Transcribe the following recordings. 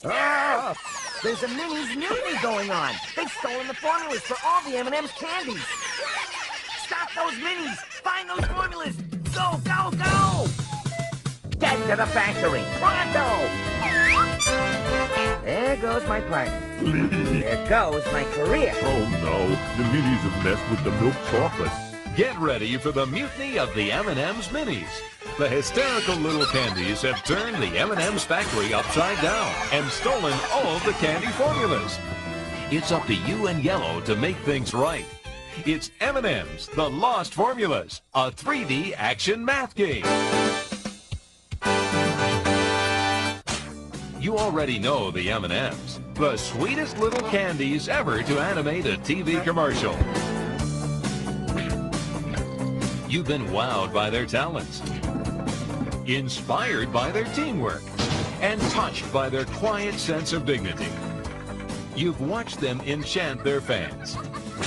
Ah! There's a Minis mutiny going on. They've stolen the formulas for all the M&M's candies. Stop those Minis! Find those formulas! Go, go, go! Get to the factory! Pronto! There goes my partner. There goes my career. Oh no, the Minis have messed with the milk chocolate. Get ready for the mutiny of the M&M's Minis. The hysterical little candies have turned the M&M's factory upside down and stolen all of the candy formulas. It's up to you and Yellow to make things right. It's M&M's The Lost Formulas, a 3D action math game. You already know the M&M's, the sweetest little candies ever to animate a TV commercial. You've been wowed by their talents, inspired by their teamwork, and touched by their quiet sense of dignity. You've watched them enchant their fans,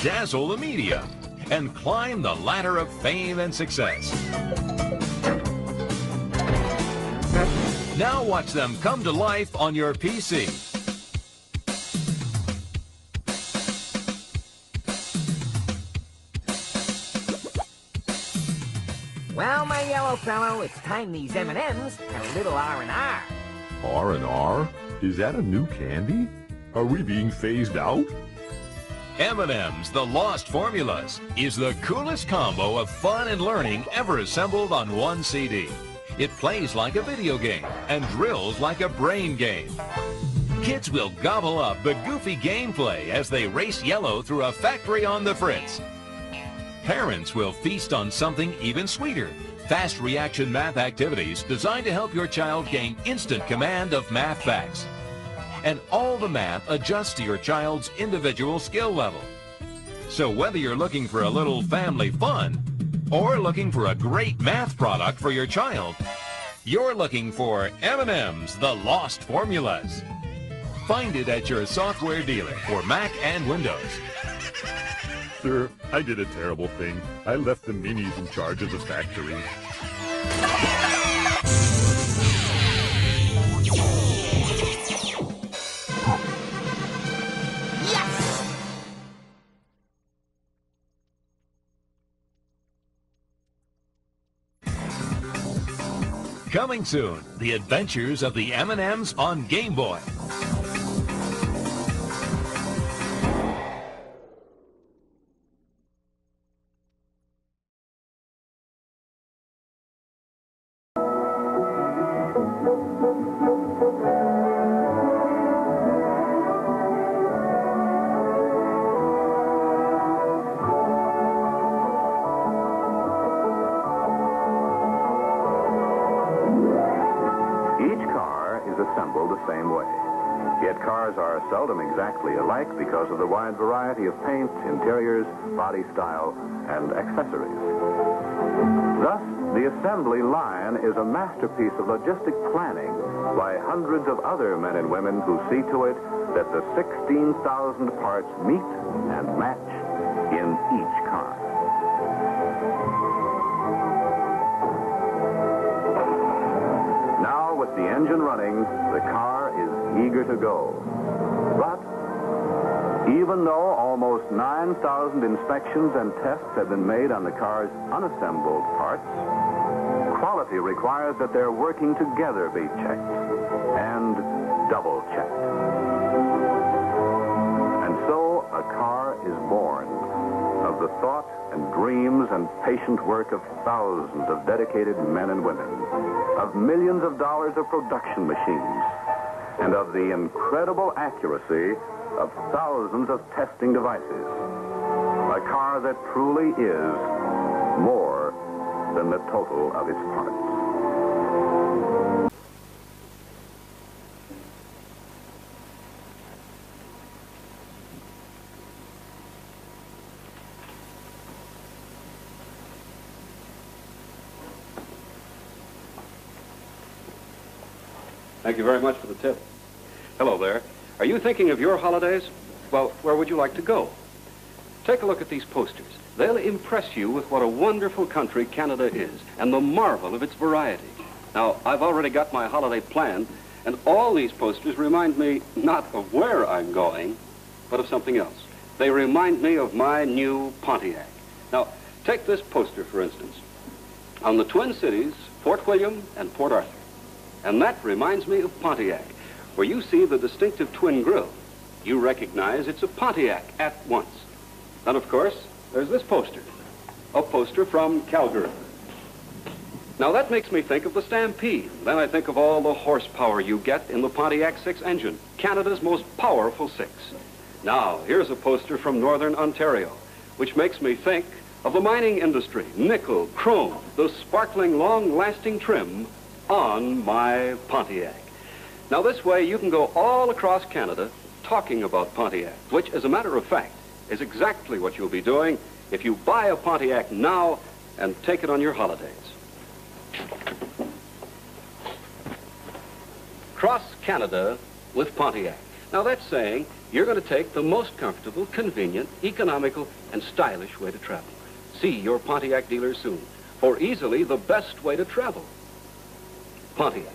dazzle the media, and climb the ladder of fame and success. Now watch them come to life on your PC. Well, my yellow fellow, it's time these M&M's had a little R&R. R&R? Is that a new candy? Are we being phased out? M&M's The Lost Formulas is the coolest combo of fun and learning ever assembled on one CD. It plays like a video game and drills like a brain game. Kids will gobble up the goofy gameplay as they race Yellow through a factory on the fritz. Parents will feast on something even sweeter, fast reaction math activities designed to help your child gain instant command of math facts. And all the math adjusts to your child's individual skill level. So whether you're looking for a little family fun or looking for a great math product for your child, you're looking for M&M's The Lost Formulas. Find it at your software dealer for Mac and Windows. Sir, I did a terrible thing. I left the Minis in charge of the factory. Coming soon, the adventures of the M&M's on Game Boy. Assembled the same way. Yet cars are seldom exactly alike because of the wide variety of paint, interiors, body style, and accessories. Thus, the assembly line is a masterpiece of logistic planning by hundreds of other men and women who see to it that the 16,000 parts meet and match in each car. With the engine running, the car is eager to go. But even though almost 9,000 inspections and tests have been made on the car's unassembled parts, quality requires that their working together be checked and double-checked. And so a car is born of the thought and dreams and patient work of thousands of dedicated men and women, of millions of dollars of production machines, and of the incredible accuracy of thousands of testing devices. A car that truly is more than the total of its parts. Thank you very much for the tip. Hello there. Are you thinking of your holidays? Well, where would you like to go? Take a look at these posters. They'll impress you with what a wonderful country Canada is and the marvel of its variety. Now, I've already got my holiday planned, And all these posters remind me not of where I'm going, but of something else. They remind me of my new Pontiac. Now, take this poster, for instance, on the Twin Cities, Fort William and Port Arthur. And that reminds me of Pontiac. Where you see the distinctive twin grille, you recognize it's a Pontiac at once. And of course, there's this poster, a poster from Calgary. Now that makes me think of the Stampede. Then I think of all the horsepower you get in the Pontiac 6 engine, Canada's most powerful 6. Now, here's a poster from Northern Ontario, which makes me think of the mining industry, nickel, chrome, the sparkling, long-lasting trim on my Pontiac. Now this way you can go all across Canada talking about Pontiac, which as a matter of fact is exactly what you'll be doing if you buy a Pontiac now and take it on your holidays. Cross Canada with Pontiac. Now that's saying you're going to take the most comfortable, convenient, economical, and stylish way to travel. See your Pontiac dealer soon for easily the best way to travel. Pontiac.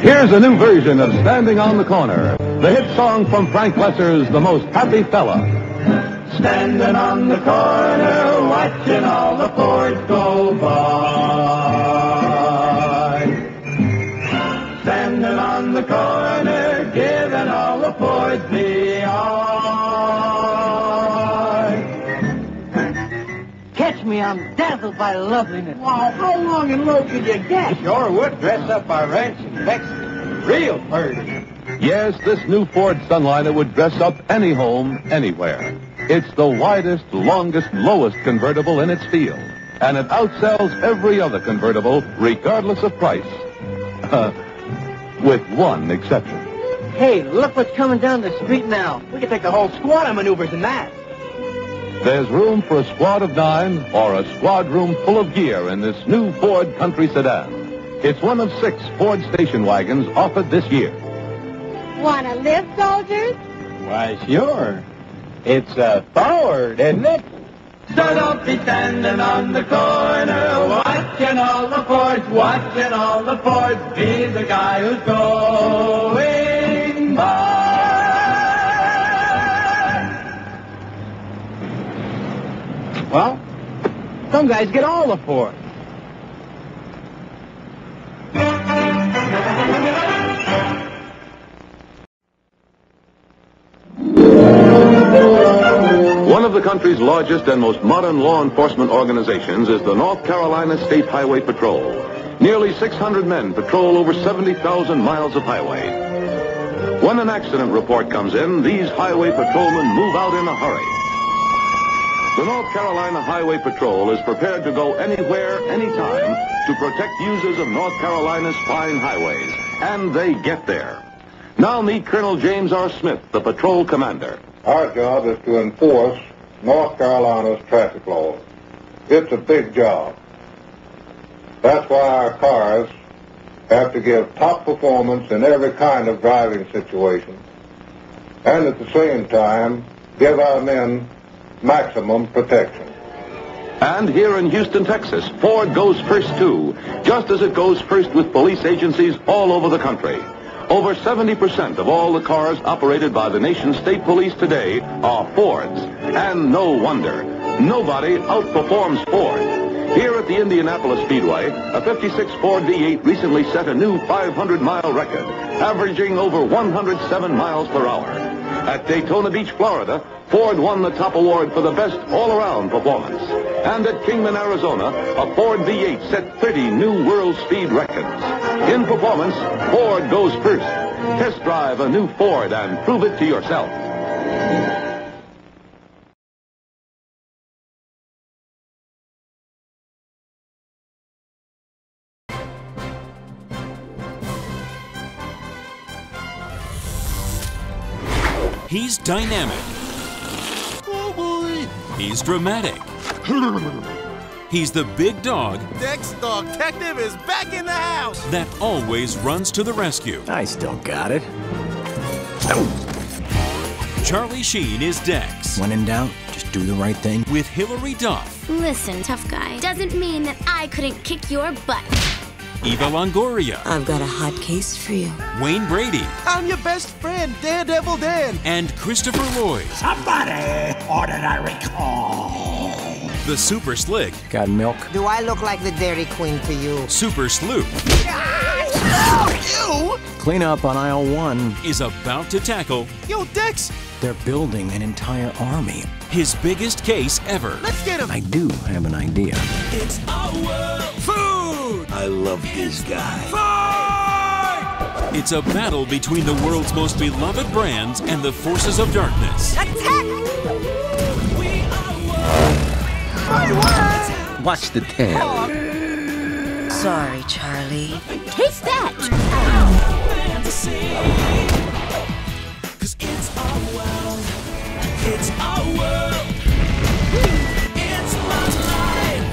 Here's a new version of Standing on the Corner, the hit song from Frank Lesser's The Most Happy Fella. Standing on the corner, watching all the Fords go by. Standing on the corner, giving all the Fords the eye. Catch me, I'm dazzled by loveliness. Wow, how long and low could you get? Sure would dress up our ranch in Texas. Real pretty. Yes, this new Ford Sunliner would dress up any home, anywhere. It's the widest, longest, lowest convertible in its field. And it outsells every other convertible, regardless of price. With one exception. Hey, look what's coming down the street now. We could take the whole squad of maneuvers in that. There's room for a squad of 9 or a squad room full of gear in this new Ford Country Sedan. It's one of 6 Ford station wagons offered this year. Want to live, soldiers? Why, sure. It's a Ford, isn't it? So don't be standing on the corner, watching all the Fords, watching all the Fords. Be the guy who's going by. Well, some guys get all the Fords. One of the country's largest and most modern law enforcement organizations is the North Carolina State Highway Patrol. Nearly 600 men patrol over 70,000 miles of highway. When an accident report comes in, these highway patrolmen move out in a hurry. The North Carolina Highway Patrol is prepared to go anywhere, anytime, to protect users of North Carolina's fine highways. And they get there. Now meet Colonel James R. Smith, the patrol commander. Our job is to enforce North Carolina's traffic laws. It's a big job. That's why our cars have to give top performance in every kind of driving situation, and at the same time give our men maximum protection. And here in Houston, Texas, Ford goes first too, just as it goes first with police agencies all over the country. Over 70% of all the cars operated by the nation's state police today are Fords. And no wonder. Nobody outperforms Ford. Here at the Indianapolis Speedway, a 56 Ford V8 recently set a new 500-mile record, averaging over 107 miles per hour. At Daytona Beach, Florida, Ford won the top award for the best all-around performance. And at Kingman, Arizona, a Ford V8 set 30 new world speed records. In performance, Ford goes first. Test drive a new Ford and prove it to yourself. He's dynamic. Oh boy. He's dramatic. He's the big dog Dex Dog-tective is back in the house. that always runs to the rescue. I still got it. Charlie Sheen is Dex. When in doubt, just do the right thing. With Hilary Duff. Listen, tough guy, doesn't mean that I couldn't kick your butt. Eva Longoria. I've got a hot case for you. Wayne Brady. I'm your best friend, Daredevil Dan. And Christopher Lloyd. Somebody ordered a recall. The Super Slick. Got milk? Do I look like the Dairy Queen to you? Super Sleuth. You? Clean up on aisle 1. Is about to tackle. Yo, Dex. They're building an entire army. His biggest case ever. Let's get him. I do have an idea. It's our world. Food. I love this guy. Fight! It's a battle between the world's most beloved brands and the forces of darkness. Attack! We are world. My word. Watch the tail. Sorry, Charlie. Take that! Fantasy. 'Cause it's our world. It's our world. It's my life.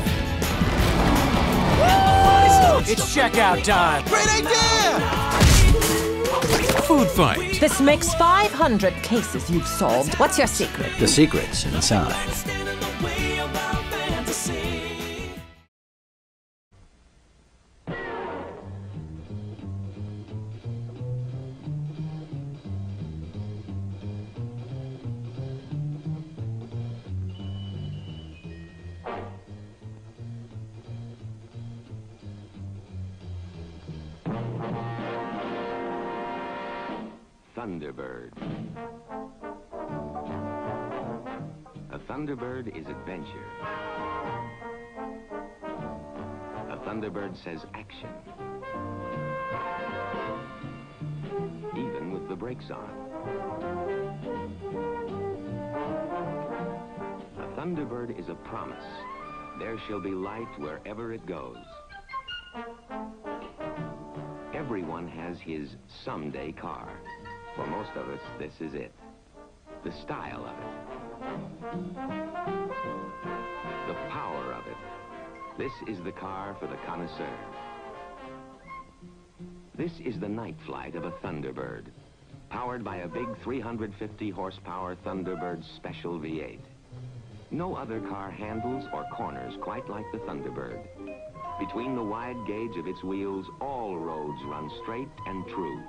Woo! It's checkout time. Great idea! Food fight. This makes 500 cases you've solved. What's your secret? The secret's inside. Thunderbird. A Thunderbird is adventure. A Thunderbird says action. Even with the brakes on. A Thunderbird is a promise. There shall be light wherever it goes. Everyone has his someday car. For most of us, this is it. The style of it. The power of it. This is the car for the connoisseur. This is the night flight of a Thunderbird, powered by a big 350 horsepower Thunderbird Special V8. No other car handles or corners quite like the Thunderbird. Between the wide gauge of its wheels, all roads run straight and true.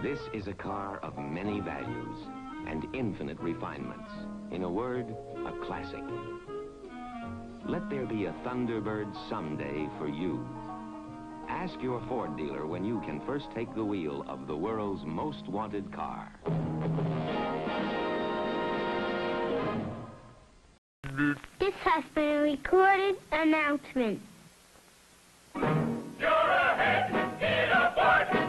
This is a car of many values and infinite refinements. In a word, a classic. Let there be a Thunderbird someday for you. Ask your Ford dealer when you can first take the wheel of the world's most wanted car. This has been a recorded announcement. You're ahead in a Ford.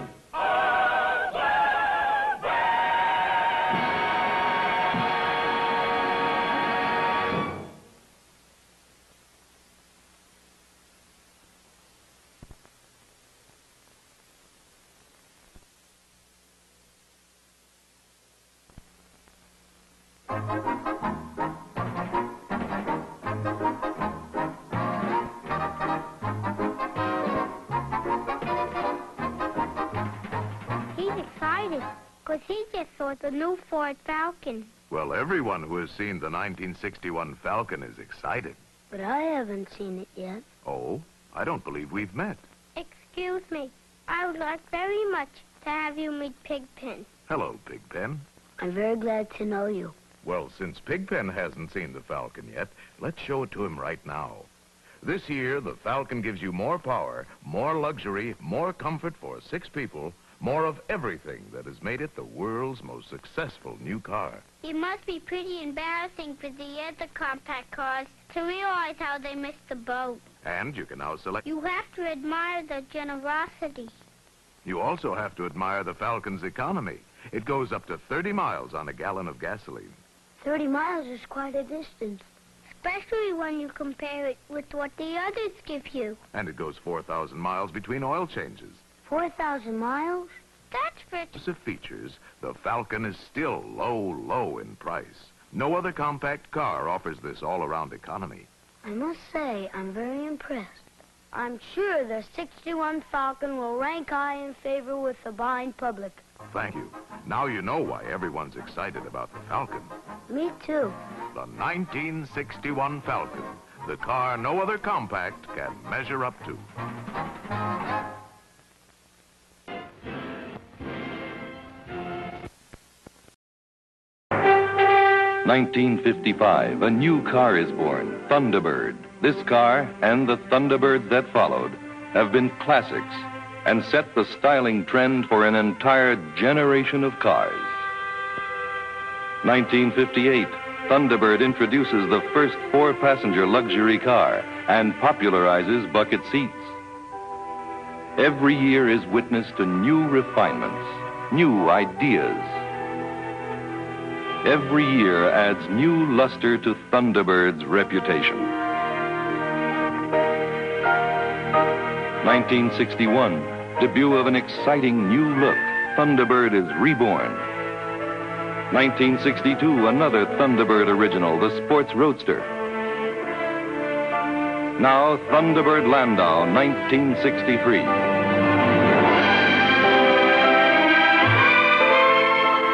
He's excited because he just saw the new Ford Falcon. Well, everyone who has seen the 1961 Falcon is excited. But I haven't seen it yet. Oh, I don't believe we've met. Excuse me. I would like very much to have you meet Pigpen. Hello, Pigpen. I'm very glad to know you. Well, since Pigpen hasn't seen the Falcon yet, let's show it to him right now. This year, the Falcon gives you more power, more luxury, more comfort for 6 people, more of everything that has made it the world's most successful new car. It must be pretty embarrassing for the other compact cars to realize how they missed the boat. And you can now select... You have to admire their generosity. You also have to admire the Falcon's economy. It goes up to 30 miles on a gallon of gasoline. 30 miles is quite a distance. Especially when you compare it with what the others give you. And it goes 4,000 miles between oil changes. 4,000 miles? That's rich. Of features, the Falcon is still low in price. No other compact car offers this all-around economy. I must say, I'm very impressed. I'm sure the 61 Falcon will rank high in favor with the buying public. Thank you. Now you know why everyone's excited about the Falcon. Me too. The 1961 Falcon, the car no other compact can measure up to. (1955), a new car is born, Thunderbird. This car and the Thunderbirds that followed have been classics and set the styling trend for an entire generation of cars. 1958, Thunderbird introduces the first 4-passenger luxury car and popularizes bucket seats. Every year is witness to new refinements, new ideas. Every year adds new luster to Thunderbird's reputation. 1961, debut of an exciting new look. Thunderbird is reborn. 1962, another Thunderbird original, the Sports Roadster. Now, Thunderbird Landau, 1963.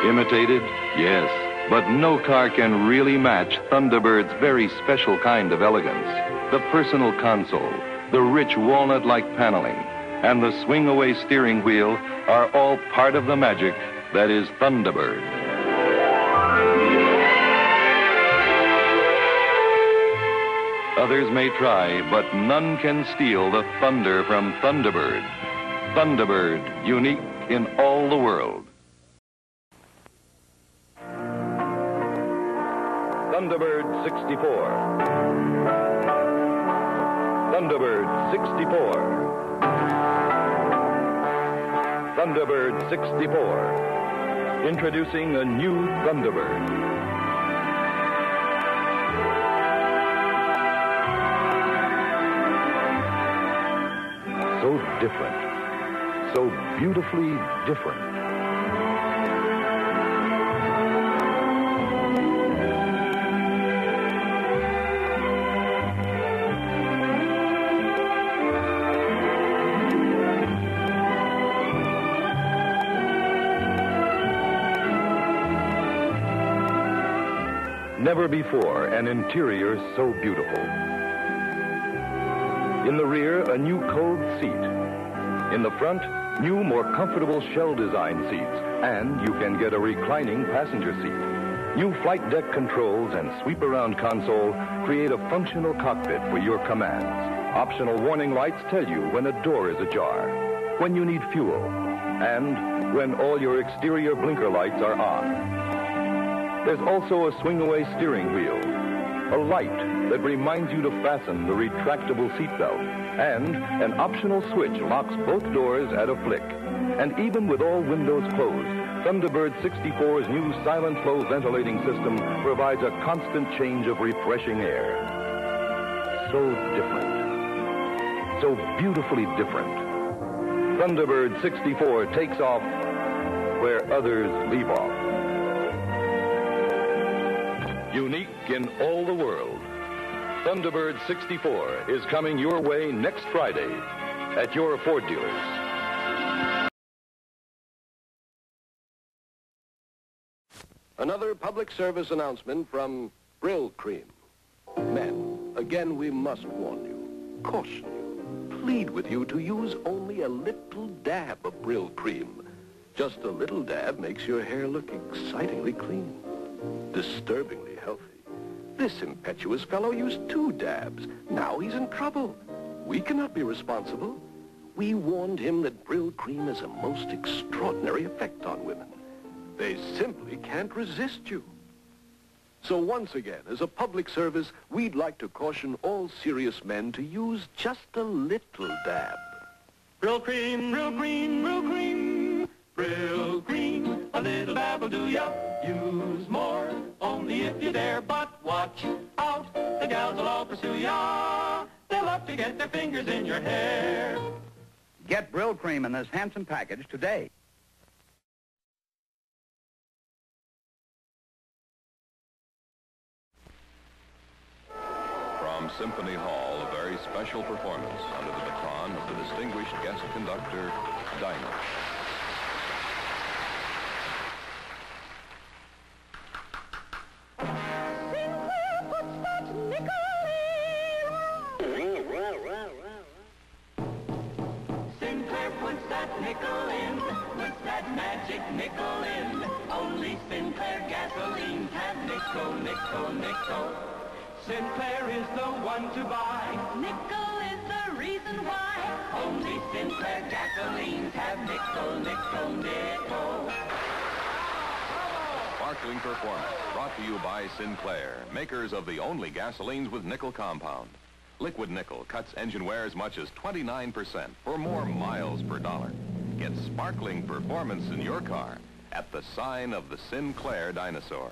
Imitated? Yes, but no car can really match Thunderbird's very special kind of elegance. The personal console, the rich walnut-like paneling, and the swing-away steering wheel are all part of the magic that is Thunderbird. Others may try, but none can steal the thunder from Thunderbird. Thunderbird, unique in all the world. Thunderbird 64. Thunderbird 64. Thunderbird 64. Introducing a new Thunderbird. So different. So beautifully different. Never before an interior so beautiful. In the rear, a new cold seat. In the front, new, more comfortable shell design seats. And you can get a reclining passenger seat. New flight deck controls and sweep-around console create a functional cockpit for your commands. Optional warning lights tell you when a door is ajar, when you need fuel, and when all your exterior blinker lights are on. There's also a swing-away steering wheel, a light that reminds you to fasten the retractable seatbelt, and an optional switch locks both doors at a flick. And even with all windows closed, Thunderbird 64's new silent flow ventilating system provides a constant change of refreshing air. So different. So beautifully different. Thunderbird 64 takes off where others leave off. Unique in all the world, Thunderbird 64 is coming your way next Friday at your Ford dealers. Another public service announcement from Brill Cream. Men, again we must warn you, caution you, plead with you to use only a little dab of Brill Cream. Just a little dab makes your hair look excitingly clean, disturbingly healthy. This impetuous fellow used 2 dabs. Now he's in trouble. We cannot be responsible. We warned him that Brill Cream has a most extraordinary effect on women. They simply can't resist you. So once again, as a public service, we'd like to caution all serious men to use just a little dab. Brill Cream, Brill Cream, Brill Cream, Brill Cream, a little dab will do ya. Use more, only if you dare, but watch out. The gals will all pursue ya. They love to get their fingers in your hair. Get Brill Cream in this handsome package today. From Symphony Hall, a very special performance under the baton of the distinguished guest conductor, Dinah. Sinclair puts that nickel in, puts that magic nickel in. Only Sinclair gasolines have nickel, nickel, nickel. Sinclair is the one to buy. Nickel is the reason why. Only Sinclair gasolines have nickel, nickel, nickel. Sparkling performance brought to you by Sinclair, makers of the only gasolines with nickel compound. Liquid nickel cuts engine wear as much as 29% for more miles per dollar. Get sparkling performance in your car at the sign of the Sinclair dinosaur.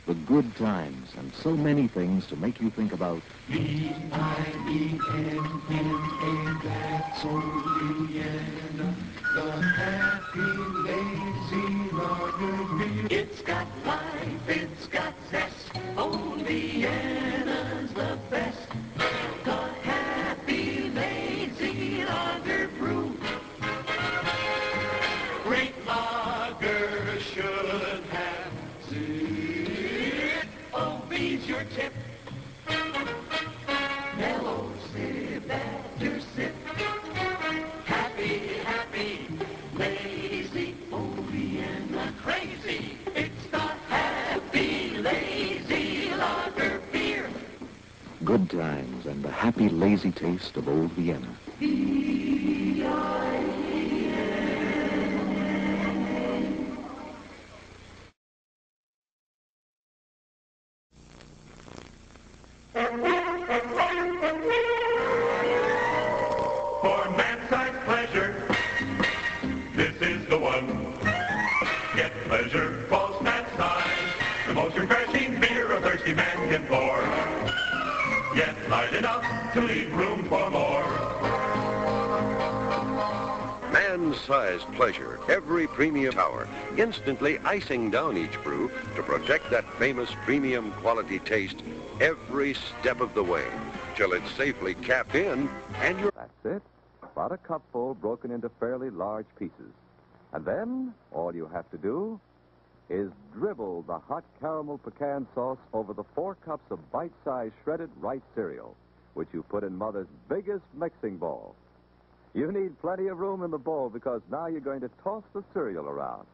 The good times and so many things to make you think about. V-I-E-N-N-A, gasolina, the happy, lazy lager beer. It's got life, it's got zest, Old Vienna's the best. The happy, lazy lager brew. Great lager should have zip. Oh, be's your tip. Mellow sip after sip. Happy, happy, lazy, oh, Vienna crazy. It's the happy, lazy lager beer. Good times and the happy, lazy taste of Old Vienna. For man-sized pleasure, this is the one. Get pleasure, false man size, the most refreshing beer a thirsty man can pour. Yet light enough to leave room for more. Man-sized pleasure, every premium tower, instantly icing down each brew to protect that famous premium quality taste every step of the way, till it's safely capped in and you're... That's it. About a cupful broken into fairly large pieces. And then, all you have to do is dribble the hot caramel pecan sauce over the 4 cups of bite-sized shredded rice cereal, which you put in Mother's biggest mixing bowl. You need plenty of room in the bowl because now you're going to toss the cereal around.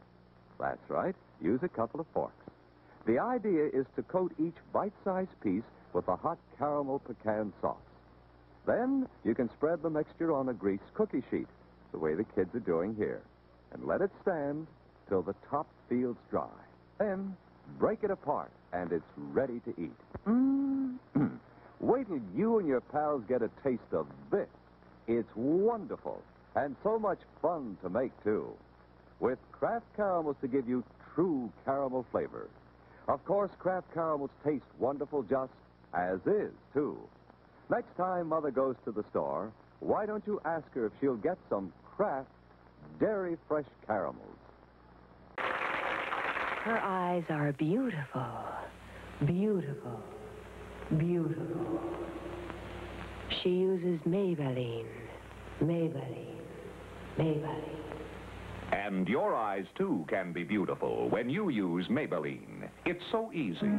That's right. Use a couple of forks. The idea is to coat each bite-sized piece with the hot caramel pecan sauce. Then you can spread the mixture on a greased cookie sheet, the way the kids are doing here, and let it stand till the top feels dry. Then break it apart, and it's ready to eat. Wait till you and your pals get a taste of this. It's wonderful, and so much fun to make, too, with Kraft caramels to give you true caramel flavor. Of course, Kraft caramels taste wonderful just as is, too. Next time Mother goes to the store, why don't you ask her if she'll get some Kraft Dairy Fresh caramels? Her eyes are beautiful, beautiful, beautiful. She uses Maybelline, Maybelline, Maybelline. And your eyes, too, can be beautiful when you use Maybelline. It's so easy.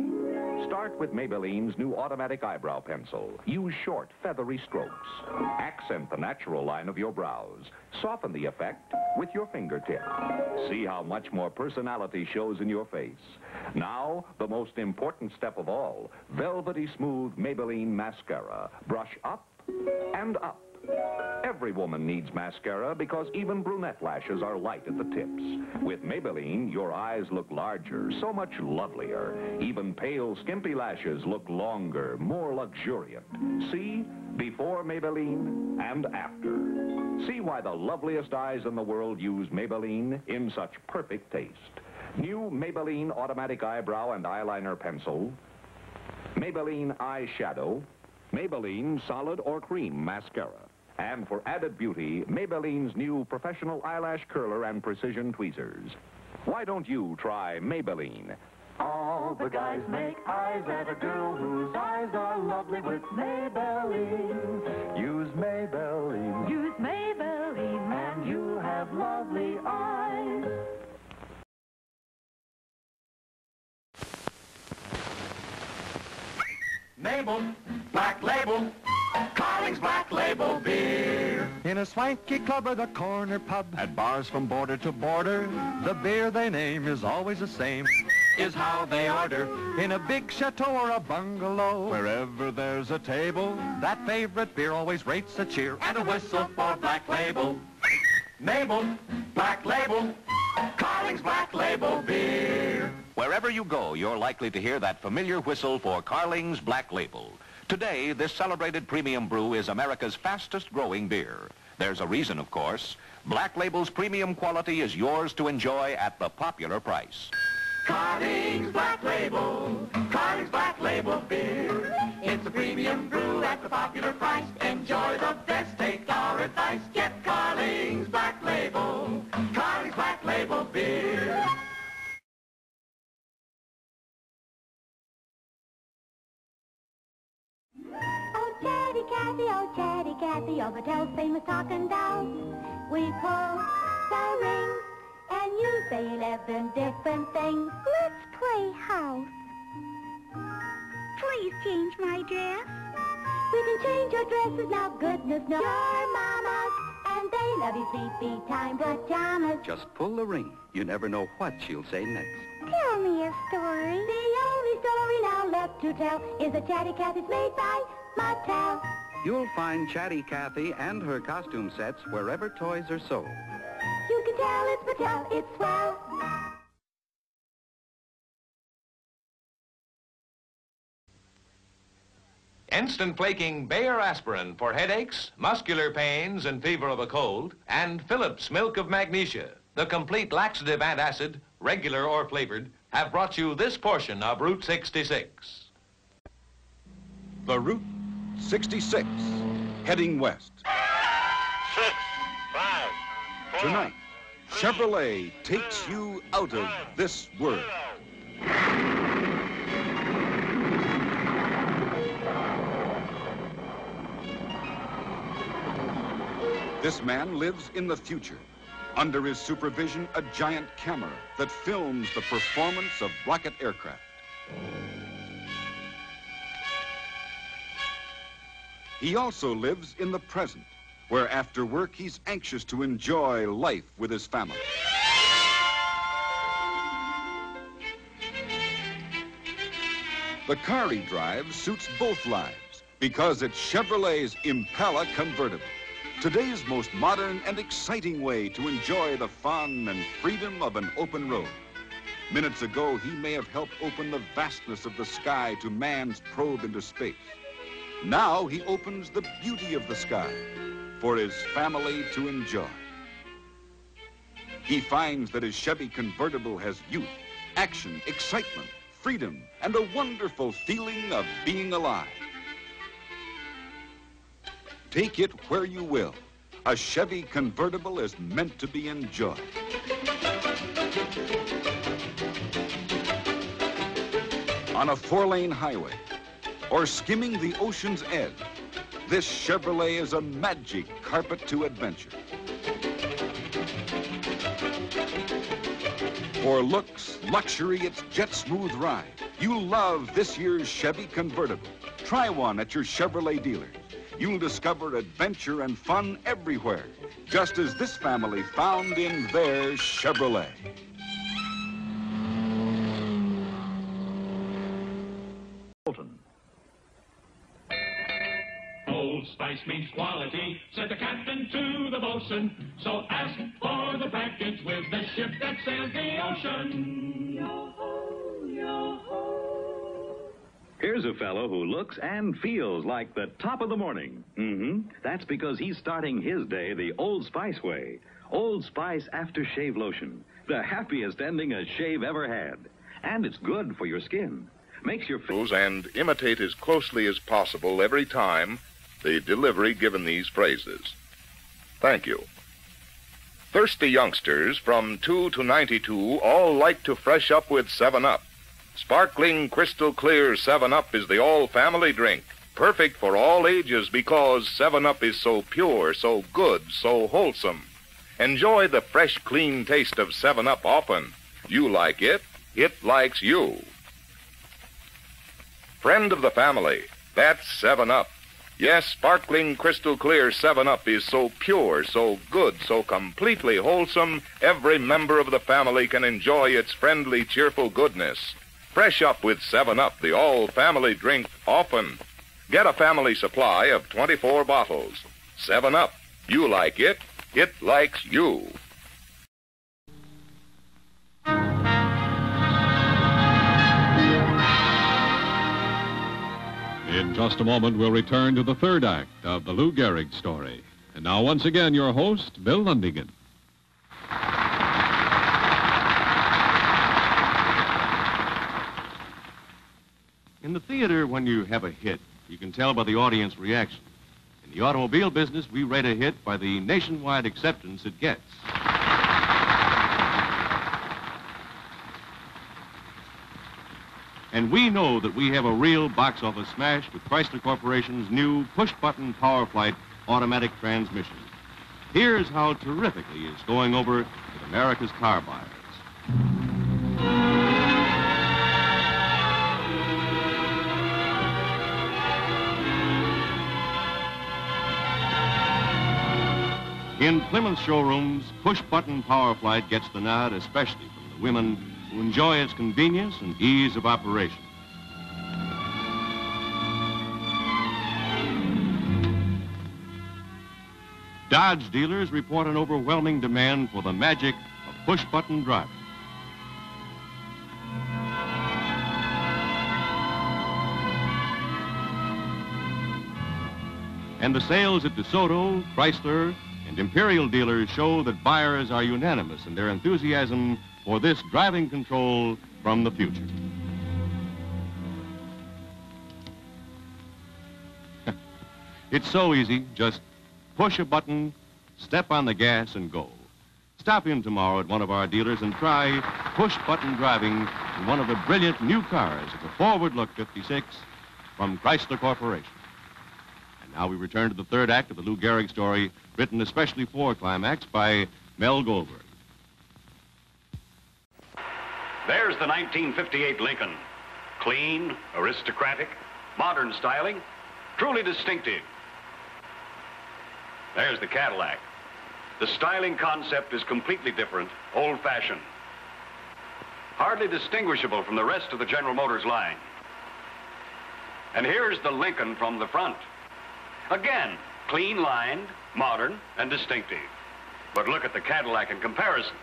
Start with Maybelline's new automatic eyebrow pencil. Use short, feathery strokes. Accent the natural line of your brows. Soften the effect with your fingertip. See how much more personality shows in your face. Now, the most important step of all, velvety smooth Maybelline mascara. Brush up and up. Every woman needs mascara because even brunette lashes are light at the tips. With Maybelline, your eyes look larger, so much lovelier. Even pale, skimpy lashes look longer, more luxuriant. See? Before Maybelline and after. See why the loveliest eyes in the world use Maybelline in such perfect taste. New Maybelline Automatic Eyebrow and Eyeliner Pencil, Maybelline Eyeshadow, Maybelline Solid or Cream Mascara. And for added beauty, Maybelline's new Professional Eyelash Curler and Precision Tweezers. Why don't you try Maybelline? All the guys make eyes at a girl whose eyes are lovely with Maybelline. Use Maybelline. Use Maybelline and you have lovely eyes. Mabel, Black Label, Carling's Black Label beer. In a swanky club or the corner pub, at bars from border to border, the beer they name is always the same. Is how they order. In a big chateau or a bungalow, wherever there's a table, that favorite beer always rates a cheer and a whistle for Black Label. Mabel, Black Label, Carling's Black Label beer. Wherever you go, you're likely to hear that familiar whistle for Carling's Black Label. Today, this celebrated premium brew is America's fastest-growing beer. There's a reason, of course. Black Label's premium quality is yours to enjoy at the popular price. Carling's Black Label, Carling's Black Label beer. It's a premium brew at the popular price. Enjoy the best, take our advice. Get Carling's Black Label, Carling's Black Label beer. Oh, Chatty Cathy, oh, Mattel's famous talking doll. We pull the rings, and you say 11 different things. Let's play house. Please change my dress. We can change your dresses now, goodness knows. Your mamas, and they love you sleepy time pajamas. Just pull the ring. You never know what she'll say next. Tell me a story. The only story now left to tell is that Chatty Cathy's made by Mattel. You'll find Chatty Cathy and her costume sets wherever toys are sold. You can tell it's Mattel, it's swell. Instant flaking Bayer aspirin for headaches, muscular pains, and fever of a cold, and Phillips Milk of Magnesia, the complete laxative antacid, regular or flavored, have brought you this portion of Route 66. The Route 66, heading west. 6, 5, 4, Tonight, Chevrolet takes you out of this world. This man lives in the future. Under his supervision, a giant camera that films the performance of rocket aircraft. He also lives in the present, where after work he's anxious to enjoy life with his family. The car he drives suits both lives because it's Chevrolet's Impala convertible. Today's most modern and exciting way to enjoy the fun and freedom of an open road. Minutes ago, he may have helped open the vastness of the sky to man's probe into space. Now he opens the beauty of the sky for his family to enjoy. He finds that his Chevy convertible has youth, action, excitement, freedom, and a wonderful feeling of being alive. Take it where you will. A Chevy convertible is meant to be enjoyed. On a 4-lane highway, or skimming the ocean's edge, this Chevrolet is a magic carpet to adventure. For looks, luxury, its jet-smooth ride, you'll love this year's Chevy convertible. Try one at your Chevrolet dealers. You'll discover adventure and fun everywhere, just as this family found in their Chevrolet. Old Spice means quality, so So ask for the package with the ship that sails the ocean. Yo-ho, yo-ho. Here's a fellow who looks and feels like the top of the morning. That's because he's starting his day the Old Spice way. Old Spice Aftershave Lotion. The happiest ending a shave ever had. And it's good for your skin. Makes your face... And imitate as closely as possible every time the delivery given these phrases. Thank you. Thirsty youngsters from 2 to 92 all like to fresh up with 7-Up. Sparkling, crystal clear 7-Up is the all-family drink. Perfect for all ages because 7-Up is so pure, so good, so wholesome. Enjoy the fresh, clean taste of 7-Up often. You like it, it likes you. Friend of the family, that's 7-Up. Yes, sparkling, crystal clear 7-Up is so pure, so good, so completely wholesome, every member of the family can enjoy its friendly, cheerful goodness. Fresh up with 7-Up, the all-family drink, often. Get a family supply of 24 bottles. 7-Up. You like it, it likes you. In just a moment, we'll return to the third act of the Lou Gehrig story. And now, once again, your host, Bill Lundigan. In the theater, when you have a hit, you can tell by the audience reaction. In the automobile business, we rate a hit by the nationwide acceptance it gets. And we know that we have a real box office smash with Chrysler Corporation's new push-button Power Flight automatic transmission. Here's how terrifically it's going over with America's car buyers. In Plymouth showrooms, push-button Power Flight gets the nod, especially from the women who enjoy its convenience and ease of operation. Dodge dealers report an overwhelming demand for the magic of push-button driving. And the sales at DeSoto, Chrysler, and Imperial dealers show that buyers are unanimous in their enthusiasm for this driving control from the future. It's so easy. Just push a button, step on the gas, and go. Stop in tomorrow at one of our dealers and try push-button driving in one of the brilliant new cars of the Forward Look 56 from Chrysler Corporation. And now we return to the third act of the Lou Gehrig story, written especially for Climax by Mel Goldberg. There's the 1958 Lincoln. Clean, aristocratic, modern styling, truly distinctive. There's the Cadillac. The styling concept is completely different, old-fashioned. Hardly distinguishable from the rest of the General Motors line. And here's the Lincoln from the front. Again, clean-lined, modern, and distinctive. But look at the Cadillac in comparison.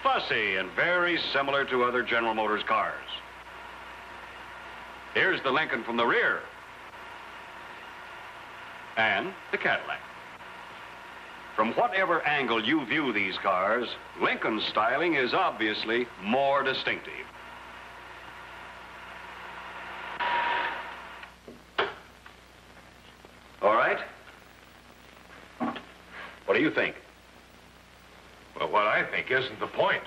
Fussy and very similar to other General Motors cars. Here's the Lincoln from the rear. And the Cadillac. From whatever angle you view these cars, Lincoln's styling is obviously more distinctive. All right? What do you think? Well, what I think isn't the point.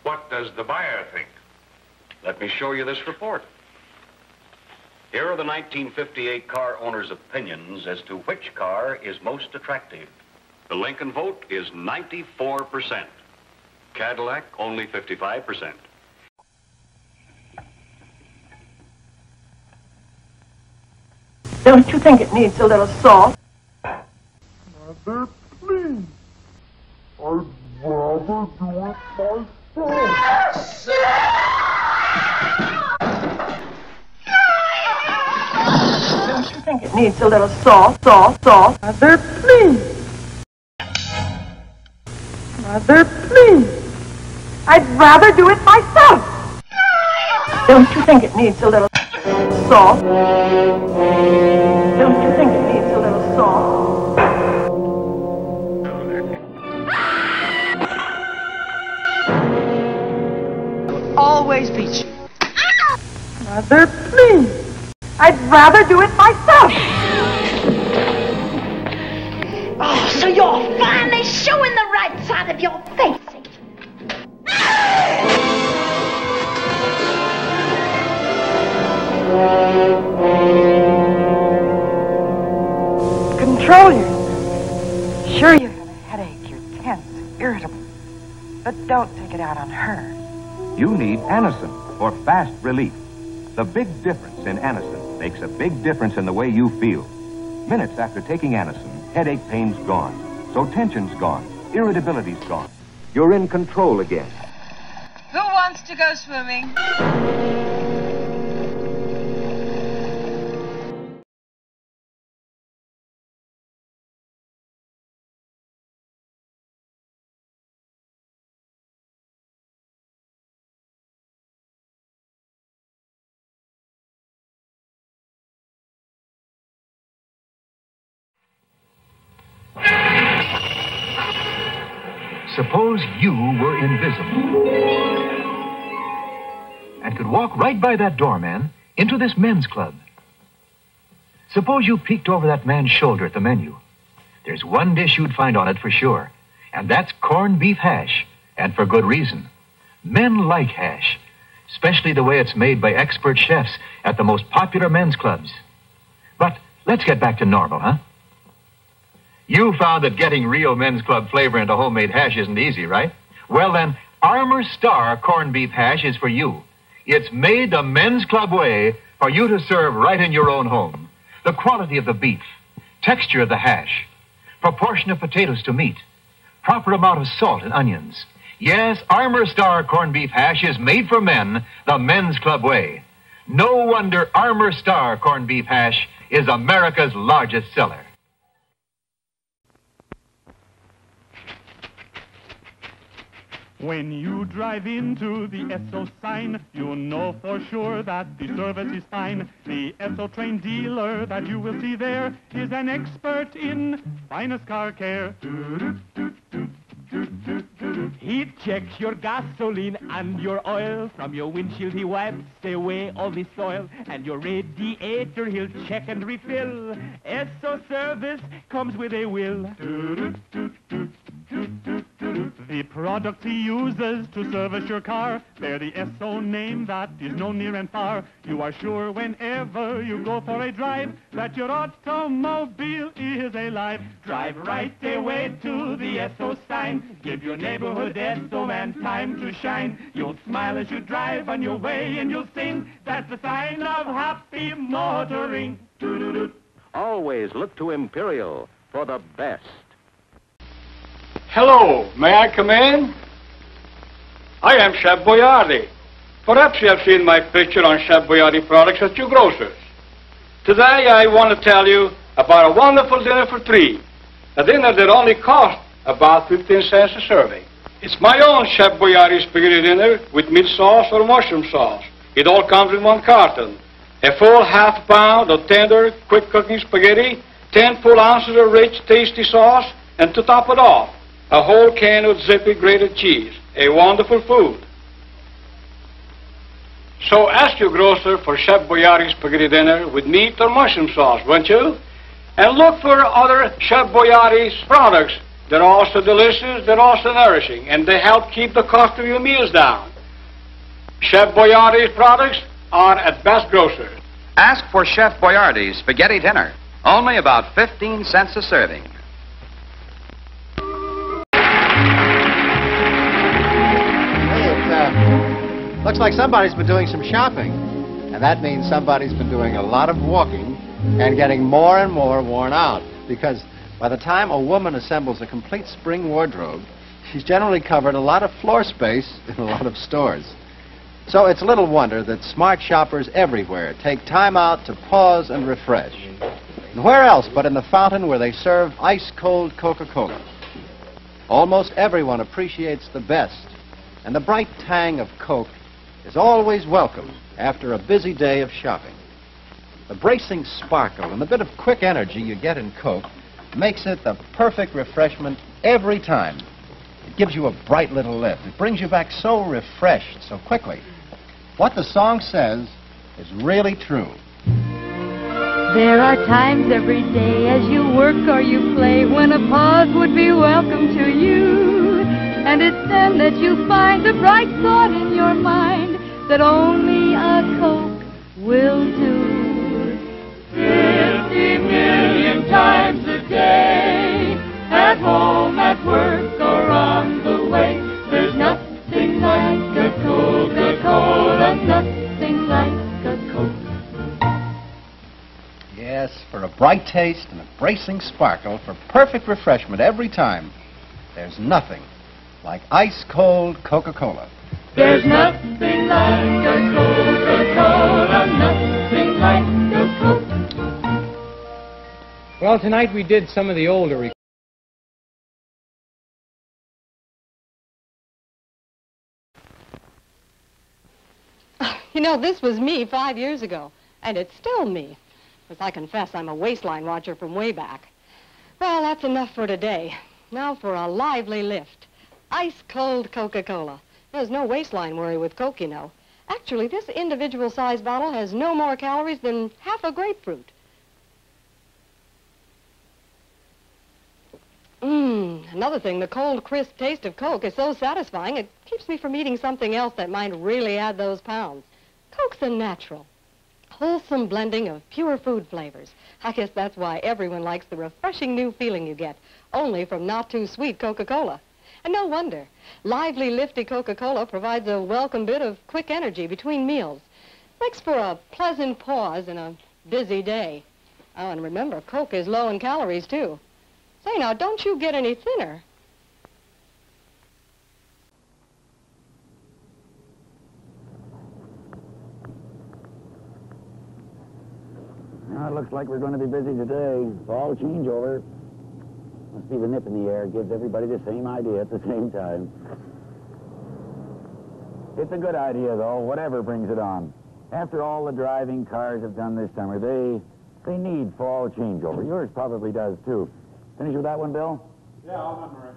What does the buyer think? Let me show you this report. Here are the 1958 car owners' opinions as to which car is most attractive. The Lincoln vote is 94%. Cadillac, only 55%. Don't you think it needs a little salt? Mother, please. I'd rather do it myself. Don't you think it needs a little salt? Mother, please. Mother, please. I'd rather do it myself. Don't you think it needs a little salt? Don't you think it needs a little salt? Always beat you. Mother, please. I'd rather do it myself. Oh, so you're finally showing the right side of your face. Control yourself. Sure you have a headache, you're tense, irritable. But don't take it out on her. You need Anacin for fast relief. The big difference in Anacin makes a big difference in the way you feel. Minutes after taking Anacin, headache pain's gone. So tension's gone, irritability's gone. You're in control again. Who wants to go swimming? Suppose you were invisible and could walk right by that doorman into this men's club. Suppose you peeked over that man's shoulder at the menu. There's one dish you'd find on it for sure, and that's corned beef hash, and for good reason. Men like hash, especially the way it's made by expert chefs at the most popular men's clubs. But let's get back to normal, huh? You found that getting real men's club flavor into homemade hash isn't easy, right? Well, then, Armour Star corned beef hash is for you. It's made the men's club way for you to serve right in your own home. The quality of the beef, texture of the hash, proportion of potatoes to meat, proper amount of salt and onions. Yes, Armour Star corned beef hash is made for men the men's club way. No wonder Armour Star corned beef hash is America's largest seller. When you drive into the Esso sign, you know for sure that the service is fine. The Esso train dealer that you will see there is an expert in finest car care. He checks your gasoline and your oil. From your windshield he wipes away all the soil. And your radiator he'll check and refill. Esso service comes with a will. The products he uses to service your car bear the Esso name that is known near and far. You are sure whenever you go for a drive that your automobile is alive. Drive right away to the Esso sign. Give your neighborhood Esso man time to shine. You'll smile as you drive on your way and you'll sing. That's the sign of happy motoring. Always look to Imperial for the best. Hello, may I come in? I am Chef Boyardee. Perhaps you have seen my picture on Chef Boyardee products at your grocer's. Today I want to tell you about a wonderful dinner for three. A dinner that only costs about 15 cents a serving. It's my own Chef Boyardee spaghetti dinner with meat sauce or mushroom sauce. It all comes in one carton. A full half pound of tender, quick cooking spaghetti, 10 full ounces of rich, tasty sauce, and to top it off, a whole can of zippy grated cheese. A wonderful food. So ask your grocer for Chef Boyardee spaghetti dinner with meat or mushroom sauce, won't you? And look for other Chef Boyardee's products. They're also delicious, they're also nourishing, and they help keep the cost of your meals down. Chef Boyardee's products are at Best Grocers. Ask for Chef Boyardee's spaghetti dinner. Only about 15 cents a serving. Looks like somebody's been doing some shopping. And that means somebody's been doing a lot of walking and getting more and more worn out. Because by the time a woman assembles a complete spring wardrobe, she's generally covered a lot of floor space in a lot of stores. So it's little wonder that smart shoppers everywhere take time out to pause and refresh. And where else but in the fountain where they serve ice-cold Coca-Cola? Almost everyone appreciates the best, and the bright tang of Coke is always welcome after a busy day of shopping. The bracing sparkle and the bit of quick energy you get in Coke makes it the perfect refreshment every time. It gives you a bright little lift. It brings you back so refreshed so quickly. What the song says is really true. There are times every day as you work or you play when a pause would be welcome to you. And it's then that you find the bright thought in your mind that only a Coke will do. 50 million times a day, at home, at work, or on the way, there's nothing like a Coca-Cola, nothing like a Coke. Yes, for a bright taste and a bracing sparkle, for perfect refreshment every time, there's nothing like ice-cold Coca-Cola. There's nothing like a Coca-Cola, nothing like a Coke. Well, tonight we did some of the older You know, this was me 5 years ago, and it's still me. Because I confess I'm a waistline watcher from way back. Well, that's enough for today. Now for a lively lift. Ice-cold Coca-Cola. There's no waistline worry with Coke, you know. Actually, this individual-sized bottle has no more calories than half a grapefruit. Another thing, the cold, crisp taste of Coke is so satisfying, it keeps me from eating something else that might really add those pounds. Coke's a natural, wholesome blending of pure food flavors. I guess that's why everyone likes the refreshing new feeling you get, only from not-too-sweet Coca-Cola. And no wonder. Lively, lifty Coca-Cola provides a welcome bit of quick energy between meals. Makes for a pleasant pause in a busy day. Oh, and remember, Coke is low in calories, too. Say, now, don't you get any thinner. Now, it looks like we're going to be busy today. Fall changeover. Must be the nip in the air. Gives everybody the same idea at the same time. It's a good idea, though, whatever brings it on. After all the driving cars have done this summer, they need fall changeover. Yours probably does, too. Finish with that one, Bill? Yeah, I'll remember it.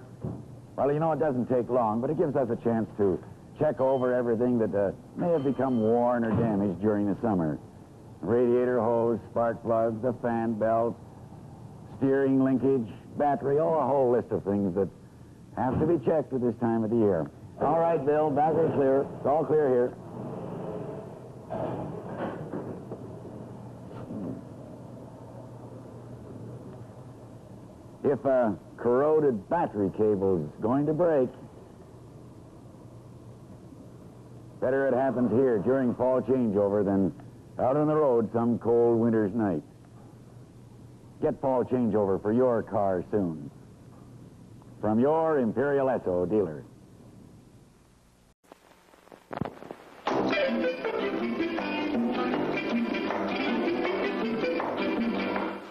Well, you know, it doesn't take long, but it gives us a chance to check over everything that may have become worn or damaged during the summer. Radiator hose, spark plugs, the fan belt, steering linkage, battery, a whole list of things that have to be checked at this time of the year. All right, Bill, battery clear. It's all clear here. If a corroded battery cable's going to break, better it happens here during fall changeover than out on the road some cold winter's night. Get fall changeover for your car soon. From your Imperial Esso dealer.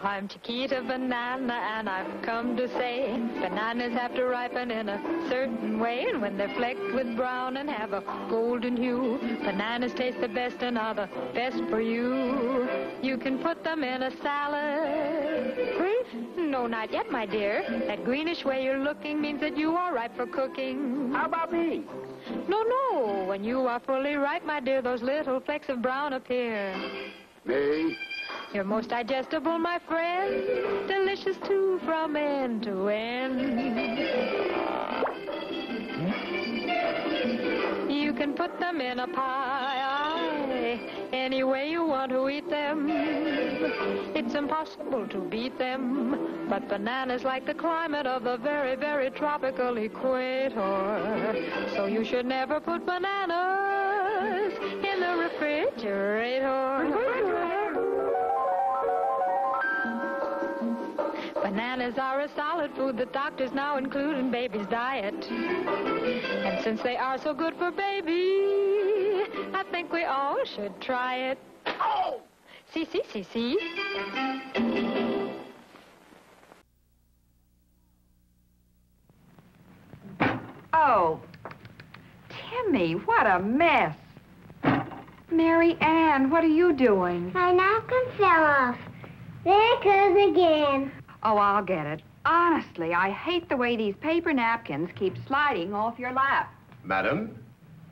I'm Chiquita Banana, and I've come to say bananas have to ripen in a certain way, and when they're flecked with brown and have a golden hue, bananas taste the best and are the best for you. You can put them in a salad. Grief? No, not yet, my dear. That greenish way you're looking means that you are ripe for cooking. How about me? No. When you are fully ripe, my dear, those little flecks of brown appear. Me? You're most digestible, my friend. Delicious, too, from end to end. You can put them in a pie, any way you want to eat them. It's impossible to beat them. But bananas like the climate of the very, very tropical equator. So you should never put bananas in the refrigerator. Bananas are a solid food that doctors now include in baby's diet. And since they are so good for baby, I think we all should try it. Oh! See? Oh, Timmy, what a mess. Mary Ann, what are you doing? My napkin fell off. There it goes again. Oh, I'll get it. Honestly, I hate the way these paper napkins keep sliding off your lap. Madam?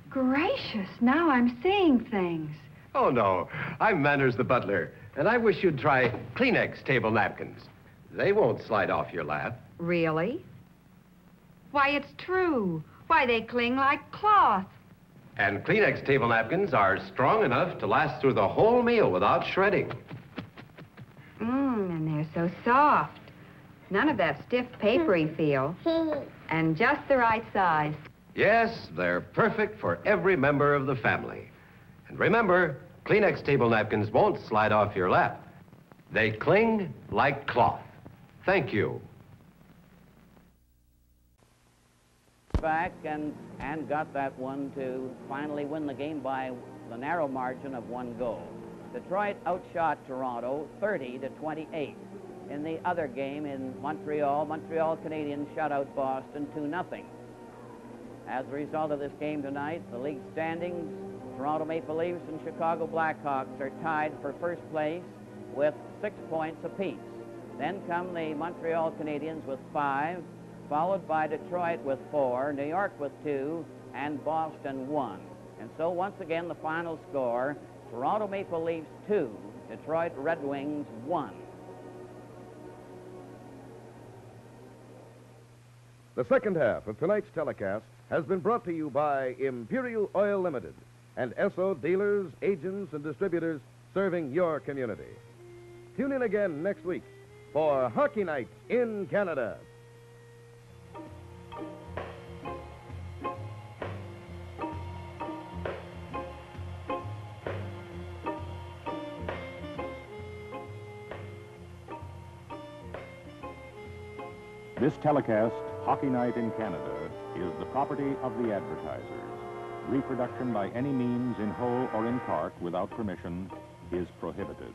Gracious, now I'm seeing things. Oh, no. I'm Manners the butler, and I wish you'd try Kleenex table napkins. They won't slide off your lap. Really? Why, it's true. Why, they cling like cloth. And Kleenex table napkins are strong enough to last through the whole meal without shredding. And they're so soft. None of that stiff, papery feel. And just the right size. Yes, they're perfect for every member of the family. And remember, Kleenex table napkins won't slide off your lap. They cling like cloth. Thank you. Back and got that one to finally win the game by the narrow margin of 1 goal. Detroit outshot Toronto 30-28. In the other game in Montreal, Montreal Canadiens shut out Boston 2-0. As a result of this game tonight, the league standings, Toronto Maple Leafs and Chicago Blackhawks are tied for first place with 6 points apiece. Then come the Montreal Canadiens with 5, followed by Detroit with 4, New York with 2, and Boston 1. And so once again, the final score, Toronto Maple Leafs 2, Detroit Red Wings 1. The second half of tonight's telecast has been brought to you by Imperial Oil Limited and Esso dealers, agents, and distributors serving your community. Tune in again next week for Hockey Night in Canada. This telecast, Hockey Night in Canada, is the property of the advertisers. Reproduction by any means in whole or in part without permission is prohibited.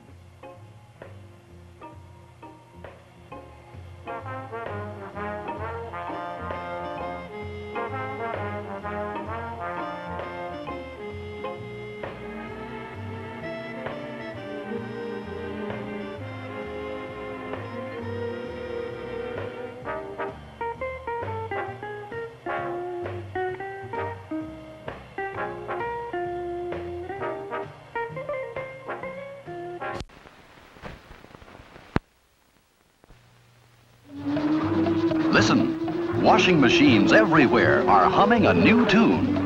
Listen, washing machines everywhere are humming a new tune.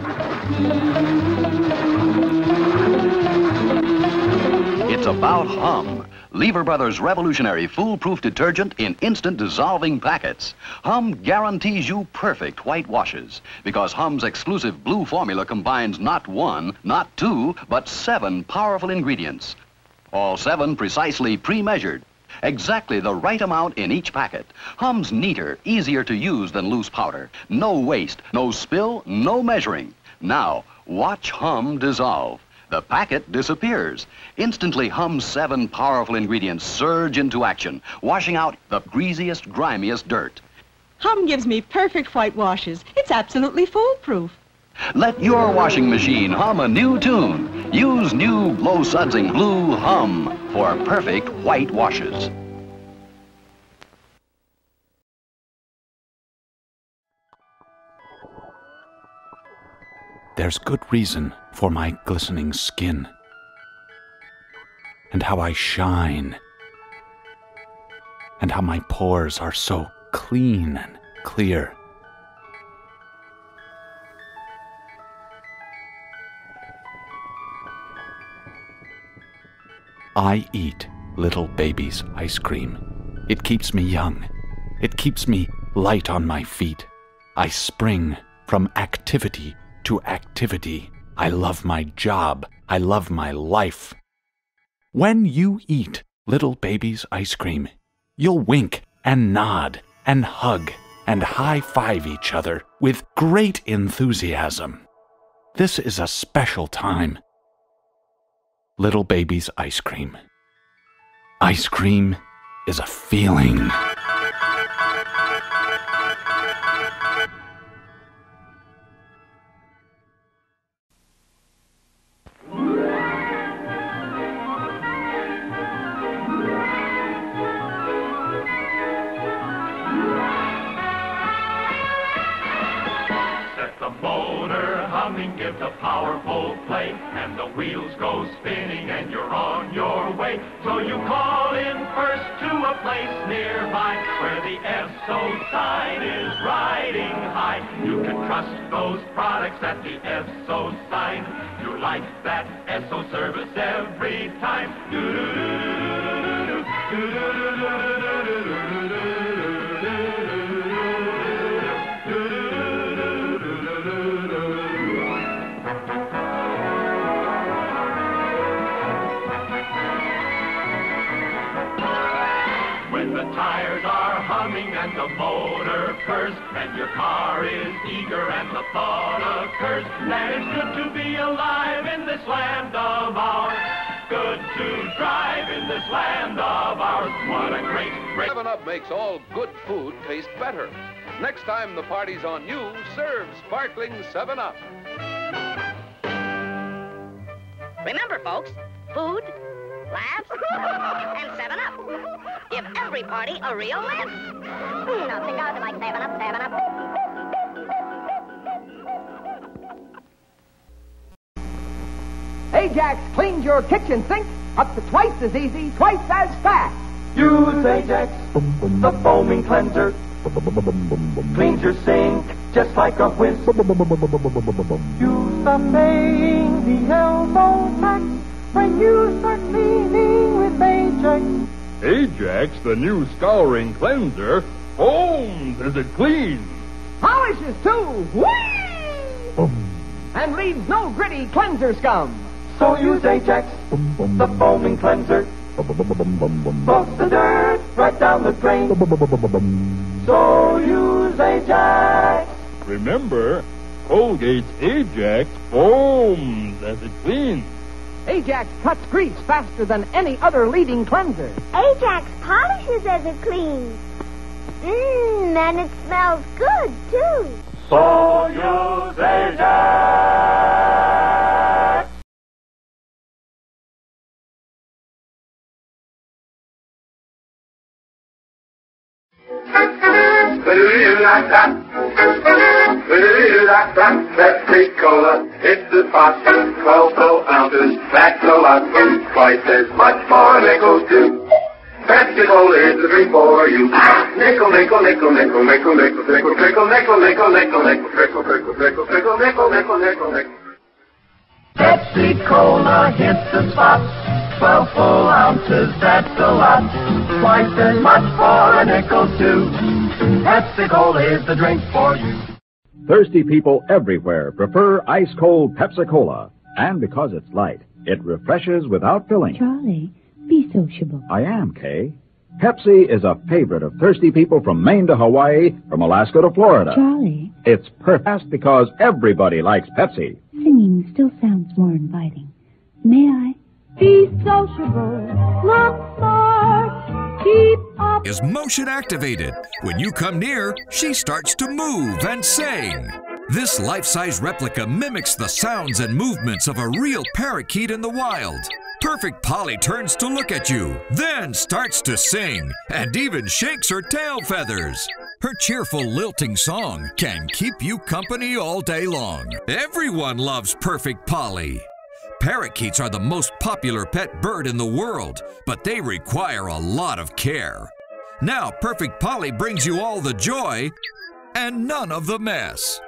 It's about Hum, Lever Brothers' revolutionary foolproof detergent in instant dissolving packets. Hum guarantees you perfect white washes because Hum's exclusive blue formula combines not 1, not 2, but 7 powerful ingredients. All 7 precisely pre-measured. Exactly the right amount in each packet. Hum's neater, easier to use than loose powder. No waste, no spill, no measuring. Now, watch Hum dissolve. The packet disappears. Instantly, Hum's 7 powerful ingredients surge into action, washing out the greasiest, grimiest dirt. Hum gives me perfect white washes. It's absolutely foolproof. Let your washing machine hum a new tune. Use new low-sudsing blue Hum for perfect white washes. There's good reason for my glistening skin, and how I shine, and how my pores are so clean and clear. I eat little baby's ice cream. It keeps me young. It keeps me light on my feet. I spring from activity to activity. I love my job. I love my life. When you eat little baby's ice cream, you'll wink and nod and hug and high-five each other with great enthusiasm. This is a special time. Little baby's ice cream. Ice cream is a feeling. humming gives a powerful play, and the wheels go spinning and you're on your way. So you call in first to a place nearby where the Esso sign is riding high. You can trust those products at the Esso sign. You like that Esso service every time. Do-do-do-do-do-do-do, do-do-do-do-do-do-do-do-do. When the tires are humming and the motor purrs, and your car is eager and the thought occurs that it's good to be alive in this land of ours. Good to drive in this land of ours. What a great 7-Up makes all good food taste better. Next time the party's on you, serve sparkling 7-Up. Remember, folks, food, laughs, and 7-Up. Give every party a real laugh. Nothing goes like 7-Up, 7-Up. Ajax cleans your kitchen sink up to twice as easy, twice as fast. Use Ajax, the foaming cleanser. Cleans your sink just like a whiz. You stop paying the elbow tax when you start cleaning with Ajax. Ajax, the new scouring cleanser, foams as it cleans. Polishes too. Whee! And leaves no gritty cleanser scum. So use Ajax, the foaming cleanser. Flush the dirt right down the drain. So use Ajax. Remember, Colgate's Ajax foams as it cleans. Ajax cuts grease faster than any other leading cleanser. Ajax polishes as it cleans. And it smells good, too. So use Ajax. Pepsi-Cola, it's the pot, 12 ounces, that's a lot, twice as much for nickel too. Pepsi-Cola is the drink for you. Nickel, nickel, nickel, nickel, nickel, nickel, nickel, nickel, nickel, nickel, nickel, nickel, trickle, trickle, trickle, trickle, nickel, nickel, nickel, nickel. Pepsi-Cola hits the spot, 12 full ounces, that's a lot, twice as much for a nickel too. Pepsi-Cola is the drink for you. Thirsty people everywhere prefer ice-cold Pepsi-Cola. And because it's light, it refreshes without filling. Charlie, be sociable. I am, Kay. Pepsi is a favorite of thirsty people from Maine to Hawaii, from Alaska to Florida. Charlie. It's perfect because everybody likes Pepsi. Singing still sounds more inviting. May I? Be sociable, look smart, keep up. Is motion activated. When you come near, she starts to move and sing. This life-size replica mimics the sounds and movements of a real parakeet in the wild. Perfect Polly turns to look at you, then starts to sing, and even shakes her tail feathers. Her cheerful lilting song can keep you company all day long. Everyone loves Perfect Polly. Parakeets are the most popular pet bird in the world, but they require a lot of care. Now Perfect Polly brings you all the joy and none of the mess.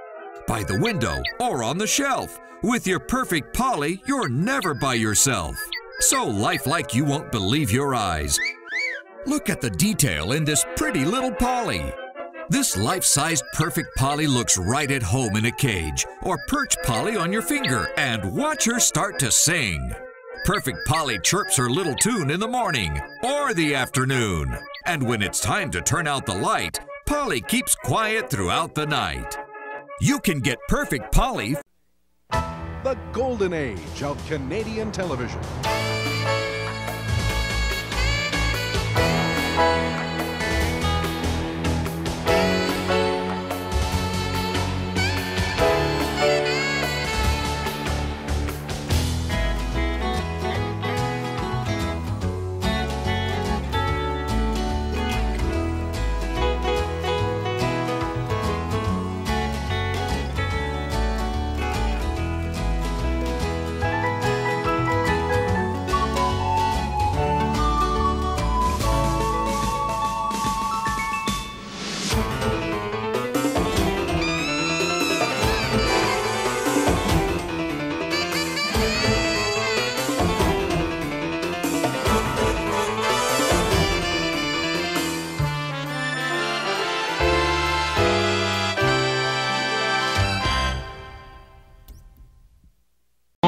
By the window or on the shelf. With your Perfect Polly, you're never by yourself. So lifelike you won't believe your eyes. Look at the detail in this pretty little Polly. This life-sized Perfect Polly looks right at home in a cage, or perch Polly on your finger and watch her start to sing. Perfect Polly chirps her little tune in the morning or the afternoon. And when it's time to turn out the light, Polly keeps quiet throughout the night. You can get Perfect Polly. The golden age of Canadian television.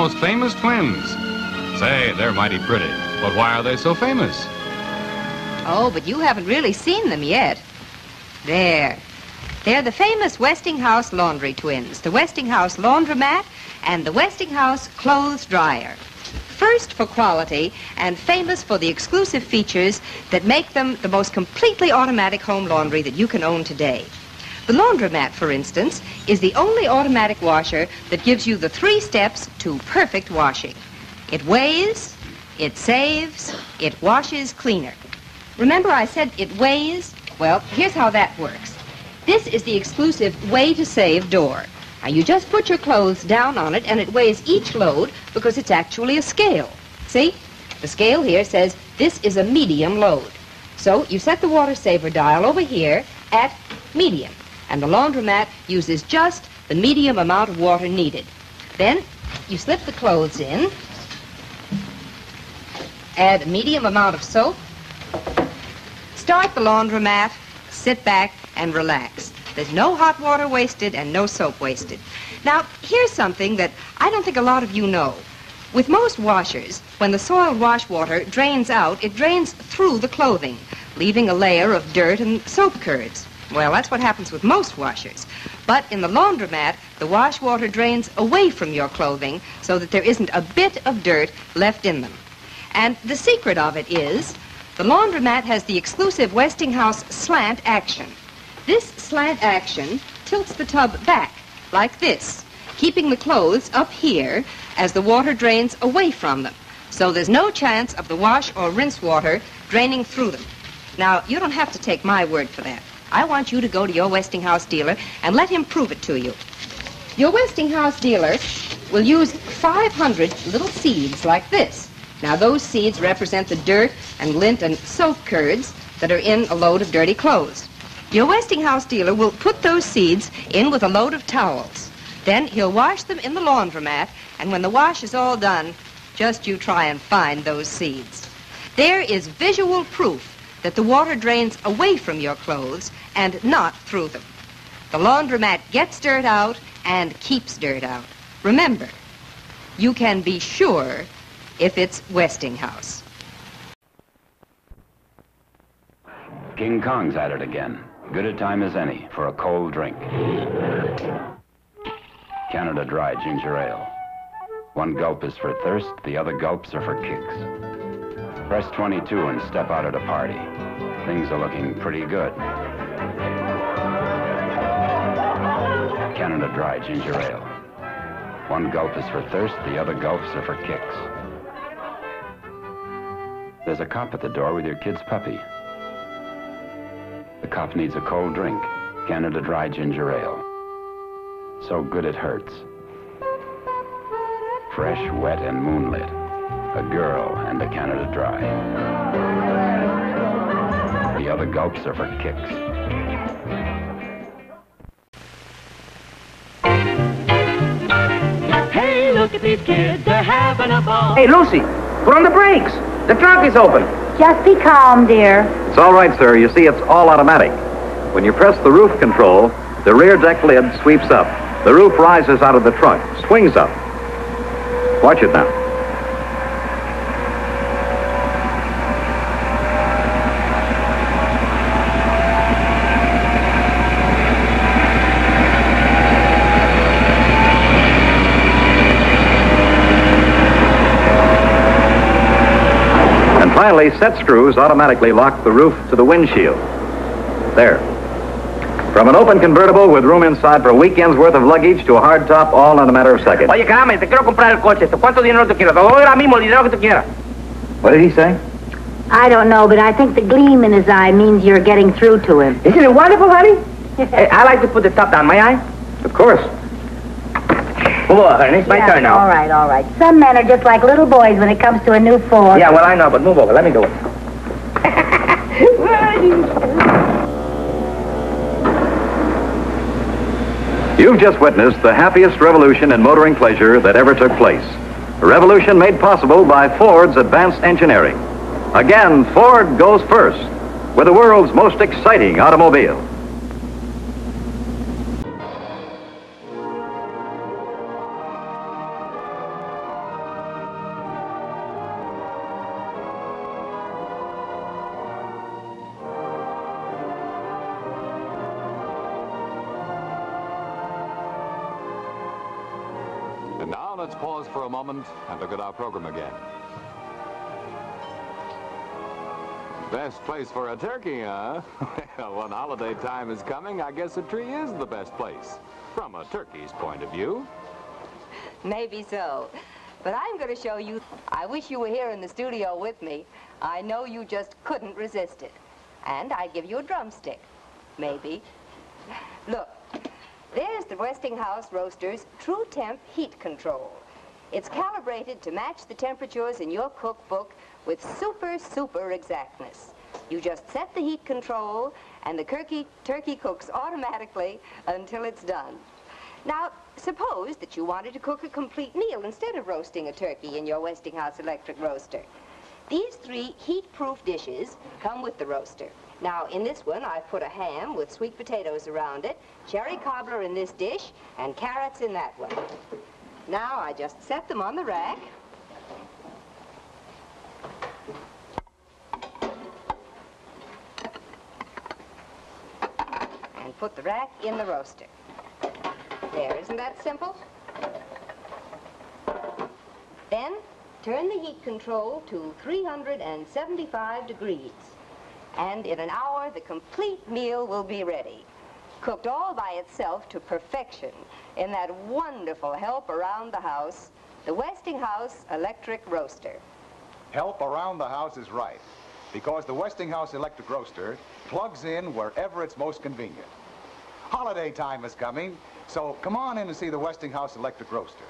most famous twins. Say, they're mighty pretty, but why are they so famous? Oh, but you haven't really seen them yet. There. They're the famous Westinghouse laundry twins, the Westinghouse laundromat and the Westinghouse clothes dryer. First for quality and famous for the exclusive features that make them the most completely automatic home laundry that you can own today. The laundromat, for instance, is the only automatic washer that gives you the 3 steps to perfect washing. It weighs, it saves, it washes cleaner. Remember I said it weighs? Well, here's how that works. This is the exclusive Weigh to Save door. Now, you just put your clothes down on it, and it weighs each load because it's actually a scale. See? The scale here says this is a medium load. So you set the water saver dial over here at medium, and the laundromat uses just the medium amount of water needed. Then you slip the clothes in, add a medium amount of soap, start the laundromat, sit back, and relax. There's no hot water wasted and no soap wasted. Now, here's something that I don't think a lot of you know. With most washers, when the soiled wash water drains out, it drains through the clothing, leaving a layer of dirt and soap curds. Well, that's what happens with most washers. But in the laundromat, the wash water drains away from your clothing so that there isn't a bit of dirt left in them. And the secret of it is the laundromat has the exclusive Westinghouse slant action. This slant action tilts the tub back, like this, keeping the clothes up here as the water drains away from them. So there's no chance of the wash or rinse water draining through them. Now, you don't have to take my word for that. I want you to go to your Westinghouse dealer and let him prove it to you. Your Westinghouse dealer will use 500 little seeds like this. Now, those seeds represent the dirt and lint and soap curds that are in a load of dirty clothes. Your Westinghouse dealer will put those seeds in with a load of towels. Then he'll wash them in the laundromat, and when the wash is all done, just you try and find those seeds. There is visual proof that the water drains away from your clothes and not through them. The laundromat gets dirt out and keeps dirt out. Remember, you can be sure if it's Westinghouse. King Kong's at it again. Good a time as any for a cold drink. Canada Dry Ginger Ale. 1 gulp is for thirst, the other gulps are for kicks. Press 22 and step out at a party. Things are looking pretty good. Canada Dry Ginger Ale. 1 gulp is for thirst, the other gulps are for kicks. There's a cop at the door with your kid's puppy. The cop needs a cold drink. Canada Dry Ginger Ale. So good it hurts. Fresh, wet, and moonlit. A girl and a Canada Dry. The other gulps are for kicks. Hey, look at these kids, they're having a ball. Hey, Lucy, put on the brakes. The trunk is open. Just be calm, dear. It's all right, sir. You see, it's all automatic. When you press the roof control, the rear deck lid sweeps up. The roof rises out of the trunk, swings up. Watch it now. Finally, set screws automatically lock the roof to the windshield. There. From an open convertible with room inside for a weekend's worth of luggage to a hardtop, all in a matter of seconds. Oye, caramba, te quiero comprar el coche. ¿Cuánto dinero tú quieres? Te doy ahora mismo el dinero que tú quieras. What did he say? I don't know, but I think the gleam in his eye means you're getting through to him. Isn't it wonderful, honey? Hey, I like to put the top down, may I? Of course. Move over, honey. It's my turn now. All right, all right. Some men are just like little boys when it comes to a new Ford. Yeah, well, I know, but move over. Let me do it. You've just witnessed the happiest revolution in motoring pleasure that ever took place. A revolution made possible by Ford's advanced engineering. Again, Ford goes first with the world's most exciting automobile. And now let's pause for a moment and look at our program again. Best place for a turkey, huh? Well, when holiday time is coming, I guess a tree is the best place, from a turkey's point of view. Maybe so. But I'm going to show you. I wish you were here in the studio with me. I know you just couldn't resist it. And I'd give you a drumstick. Maybe. Look, there's the Westinghouse Roaster's True Temp heat control. It's calibrated to match the temperatures in your cookbook with super exactness. You just set the heat control, and the turkey cooks automatically until it's done. Now, suppose that you wanted to cook a complete meal instead of roasting a turkey in your Westinghouse electric roaster. These 3 heat-proof dishes come with the roaster. Now, in this one, I've put a ham with sweet potatoes around it, cherry cobbler in this dish, and carrots in that one. Now, I just set them on the rack. And put the rack in the roaster. There, isn't that simple? Then, turn the heat control to 375 degrees. And in an hour, the complete meal will be ready. Cooked all by itself to perfection in that wonderful help around the house, the Westinghouse electric roaster. Help around the house is right, because the Westinghouse electric roaster plugs in wherever it's most convenient. Holiday time is coming, so come on in and see the Westinghouse electric roaster.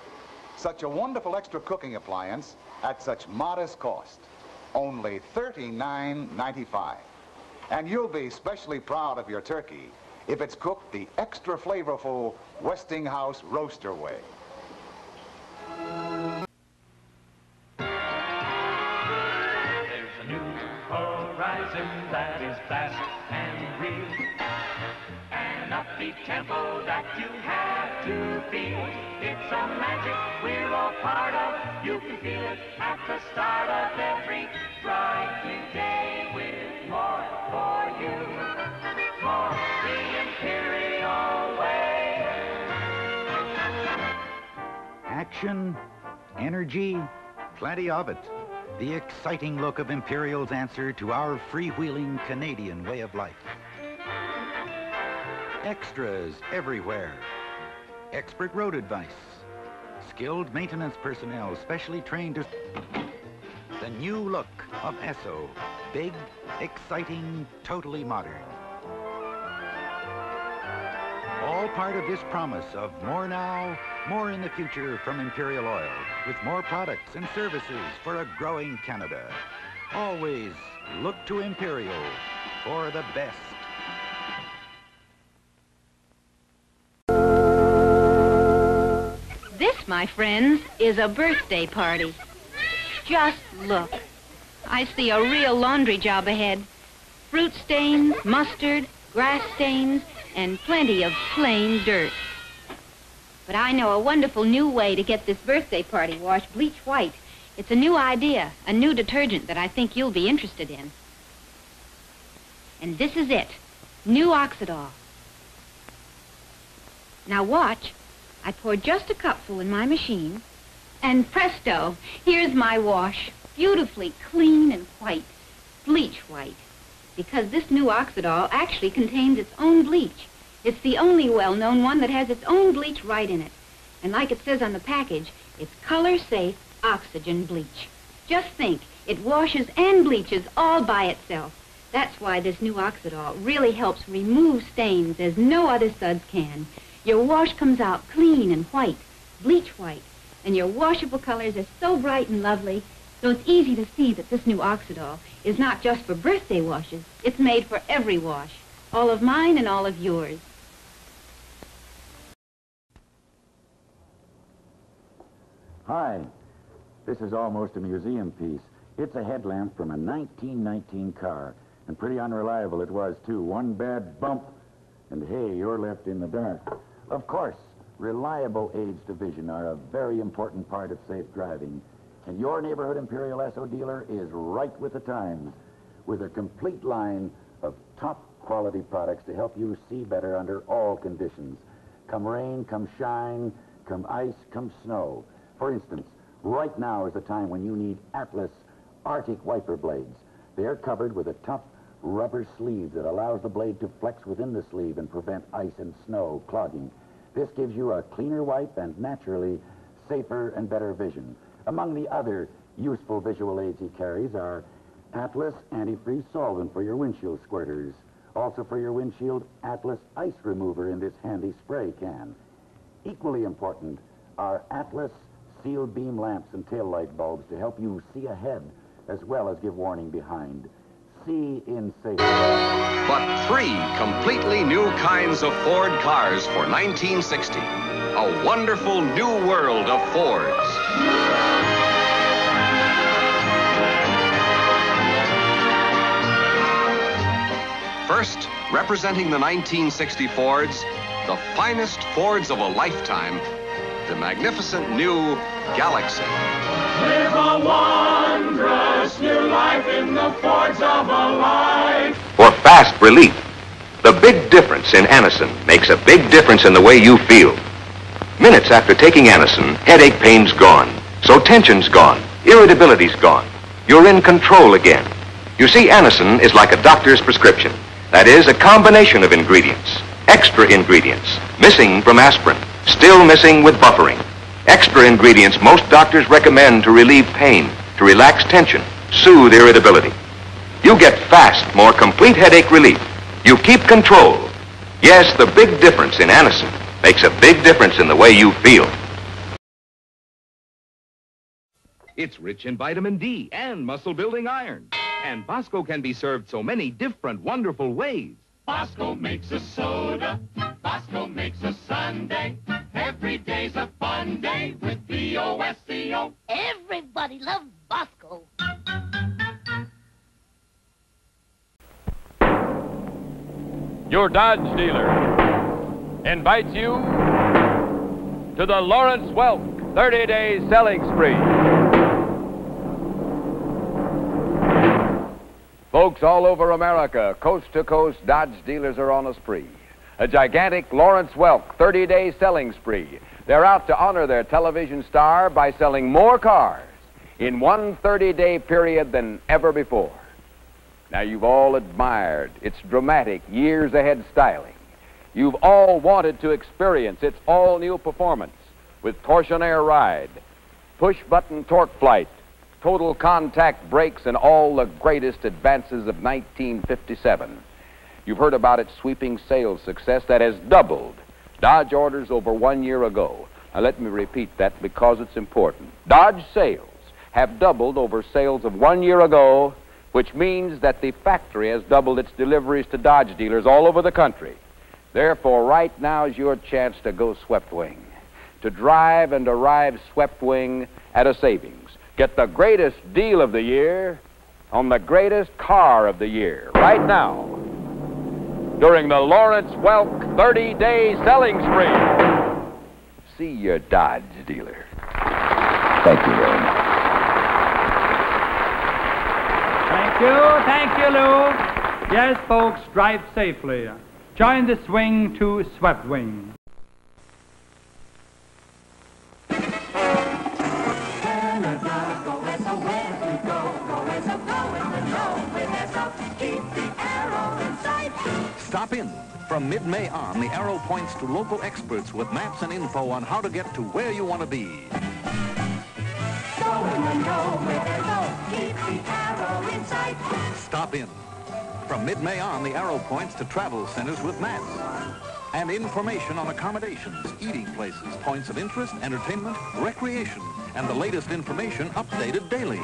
Such a wonderful extra cooking appliance at such modest cost. Only $39.95. And you'll be especially proud of your turkey if it's cooked the extra flavorful Westinghouse roaster way. There's a new horizon that is vast and real. An upbeat tempo that you have to feel. It's a magic we're all part of. You can feel it at the start of every bright new day with more for you. More the Imperial way. Action, energy, plenty of it. The exciting look of Imperial's answer to our freewheeling Canadian way of life. Extras everywhere. Expert road advice. Skilled maintenance personnel specially trained to... The new look of Esso. Big, exciting, totally modern. All part of this promise of more now, more in the future from Imperial Oil, with more products and services for a growing Canada. Always look to Imperial for the best. This, my friends, is a birthday party. Just look. I see a real laundry job ahead. Fruit stains, mustard, grass stains, and plenty of plain dirt. But I know a wonderful new way to get this birthday party wash bleach white. It's a new idea, a new detergent that I think you'll be interested in. And this is it, new Oxidol. Now watch. I pour just a cupful in my machine, and presto, here's my wash, beautifully clean and white, bleach white, because this new Oxidol actually contains its own bleach. It's the only well-known one that has its own bleach right in it. And like it says on the package, it's color-safe oxygen bleach. Just think, it washes and bleaches all by itself. That's why this new Oxidol really helps remove stains as no other suds can. Your wash comes out clean and white, bleach white, and your washable colors are so bright and lovely, so it's easy to see that this new Oxidol is not just for birthday washes. It's made for every wash, all of mine and all of yours. Hi, this is almost a museum piece. It's a headlamp from a 1919 car, and pretty unreliable it was, too. One bad bump, and hey, you're left in the dark. Of course, reliable aids to vision are a very important part of safe driving, and your neighborhood Imperial Esso dealer is right with the times, with a complete line of top-quality products to help you see better under all conditions. Come rain, come shine, come ice, come snow. For instance, right now is the time when you need Atlas Arctic wiper blades. They're covered with a tough rubber sleeve that allows the blade to flex within the sleeve and prevent ice and snow clogging. This gives you a cleaner wipe and naturally safer and better vision. Among the other useful visual aids he carries are Atlas antifreeze solvent for your windshield squirters. Also for your windshield, Atlas ice remover in this handy spray can. Equally important are Atlas sealed beam lamps and taillight bulbs to help you see ahead as well as give warning behind. See in safety. But 3 completely new kinds of Ford cars for 1960. A wonderful new world of Fords. First, representing the 1960 Fords, the finest Fords of a lifetime, the magnificent new Galaxy. Live a wondrous new life in the Fords of a life. For fast relief, the big difference in Anacin makes a big difference in the way you feel. Minutes after taking Anacin, headache pain's gone, so tension's gone, irritability's gone. You're in control again. You see, Anacin is like a doctor's prescription. That is, a combination of ingredients, extra ingredients, missing from aspirin, still missing with buffering. Extra ingredients most doctors recommend to relieve pain, to relax tension, soothe irritability. You get fast, more complete headache relief. You keep control. Yes, the big difference in Anacin makes a big difference in the way you feel. It's rich in vitamin D and muscle-building iron. And Bosco can be served so many different, wonderful ways. Bosco makes a soda. Bosco makes a sundae. Every day's a fun day with B-O-S-C-O. Everybody loves Bosco. Your Dodge dealer invites you to the Lawrence Welk 30-day selling spree. Folks all over America, coast to coast, Dodge dealers are on a spree. A gigantic Lawrence Welk 30-day selling spree. They're out to honor their television star by selling more cars in one 30-day period than ever before. Now, you've all admired its dramatic, years-ahead styling. You've all wanted to experience its all-new performance with Torsionaire ride, push-button torque flight, total contact brakes, and all the greatest advances of 1957. You've heard about its sweeping sales success that has doubled Dodge orders over 1 year ago. Now, let me repeat that because it's important. Dodge sales have doubled over sales of 1 year ago, which means that the factory has doubled its deliveries to Dodge dealers all over the country. Therefore, right now is your chance to go swept wing, to drive and arrive swept wing at a savings. Get the greatest deal of the year on the greatest car of the year right now during the Lawrence Welk 30-day selling spree. See your Dodge dealer. Thank you very much. Thank you, Lou. Yes, folks, drive safely. Join the swing to Swept Wing. Stop in. From mid-May on, the arrow points to local experts with maps and info on how to get to where you want to be. Go in the know where they go. Keep the arrow in sight. Stop in. From mid-May on, the arrow points to travel centers with maps and information on accommodations, eating places, points of interest, entertainment, recreation, and the latest information updated daily.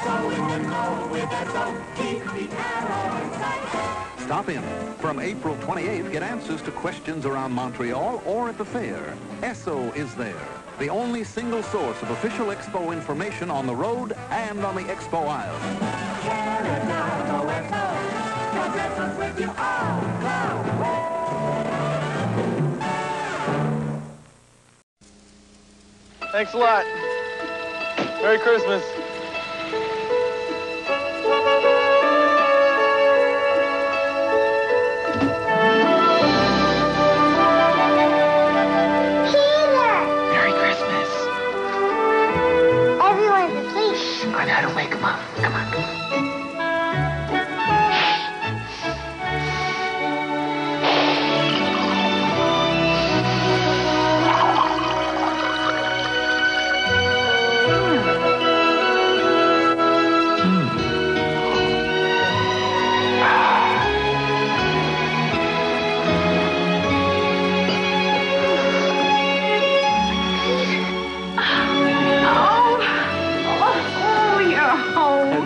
Go in the know where they go. Keep the arrow in sight. Stop in. From April 28th, get answers to questions around Montreal or at the fair. Esso is there, the only single source of official Expo information on the road and on the Expo aisle. Canada, go Esso, 'cause Esso's with you all the way. Thanks a lot. Merry Christmas. Merry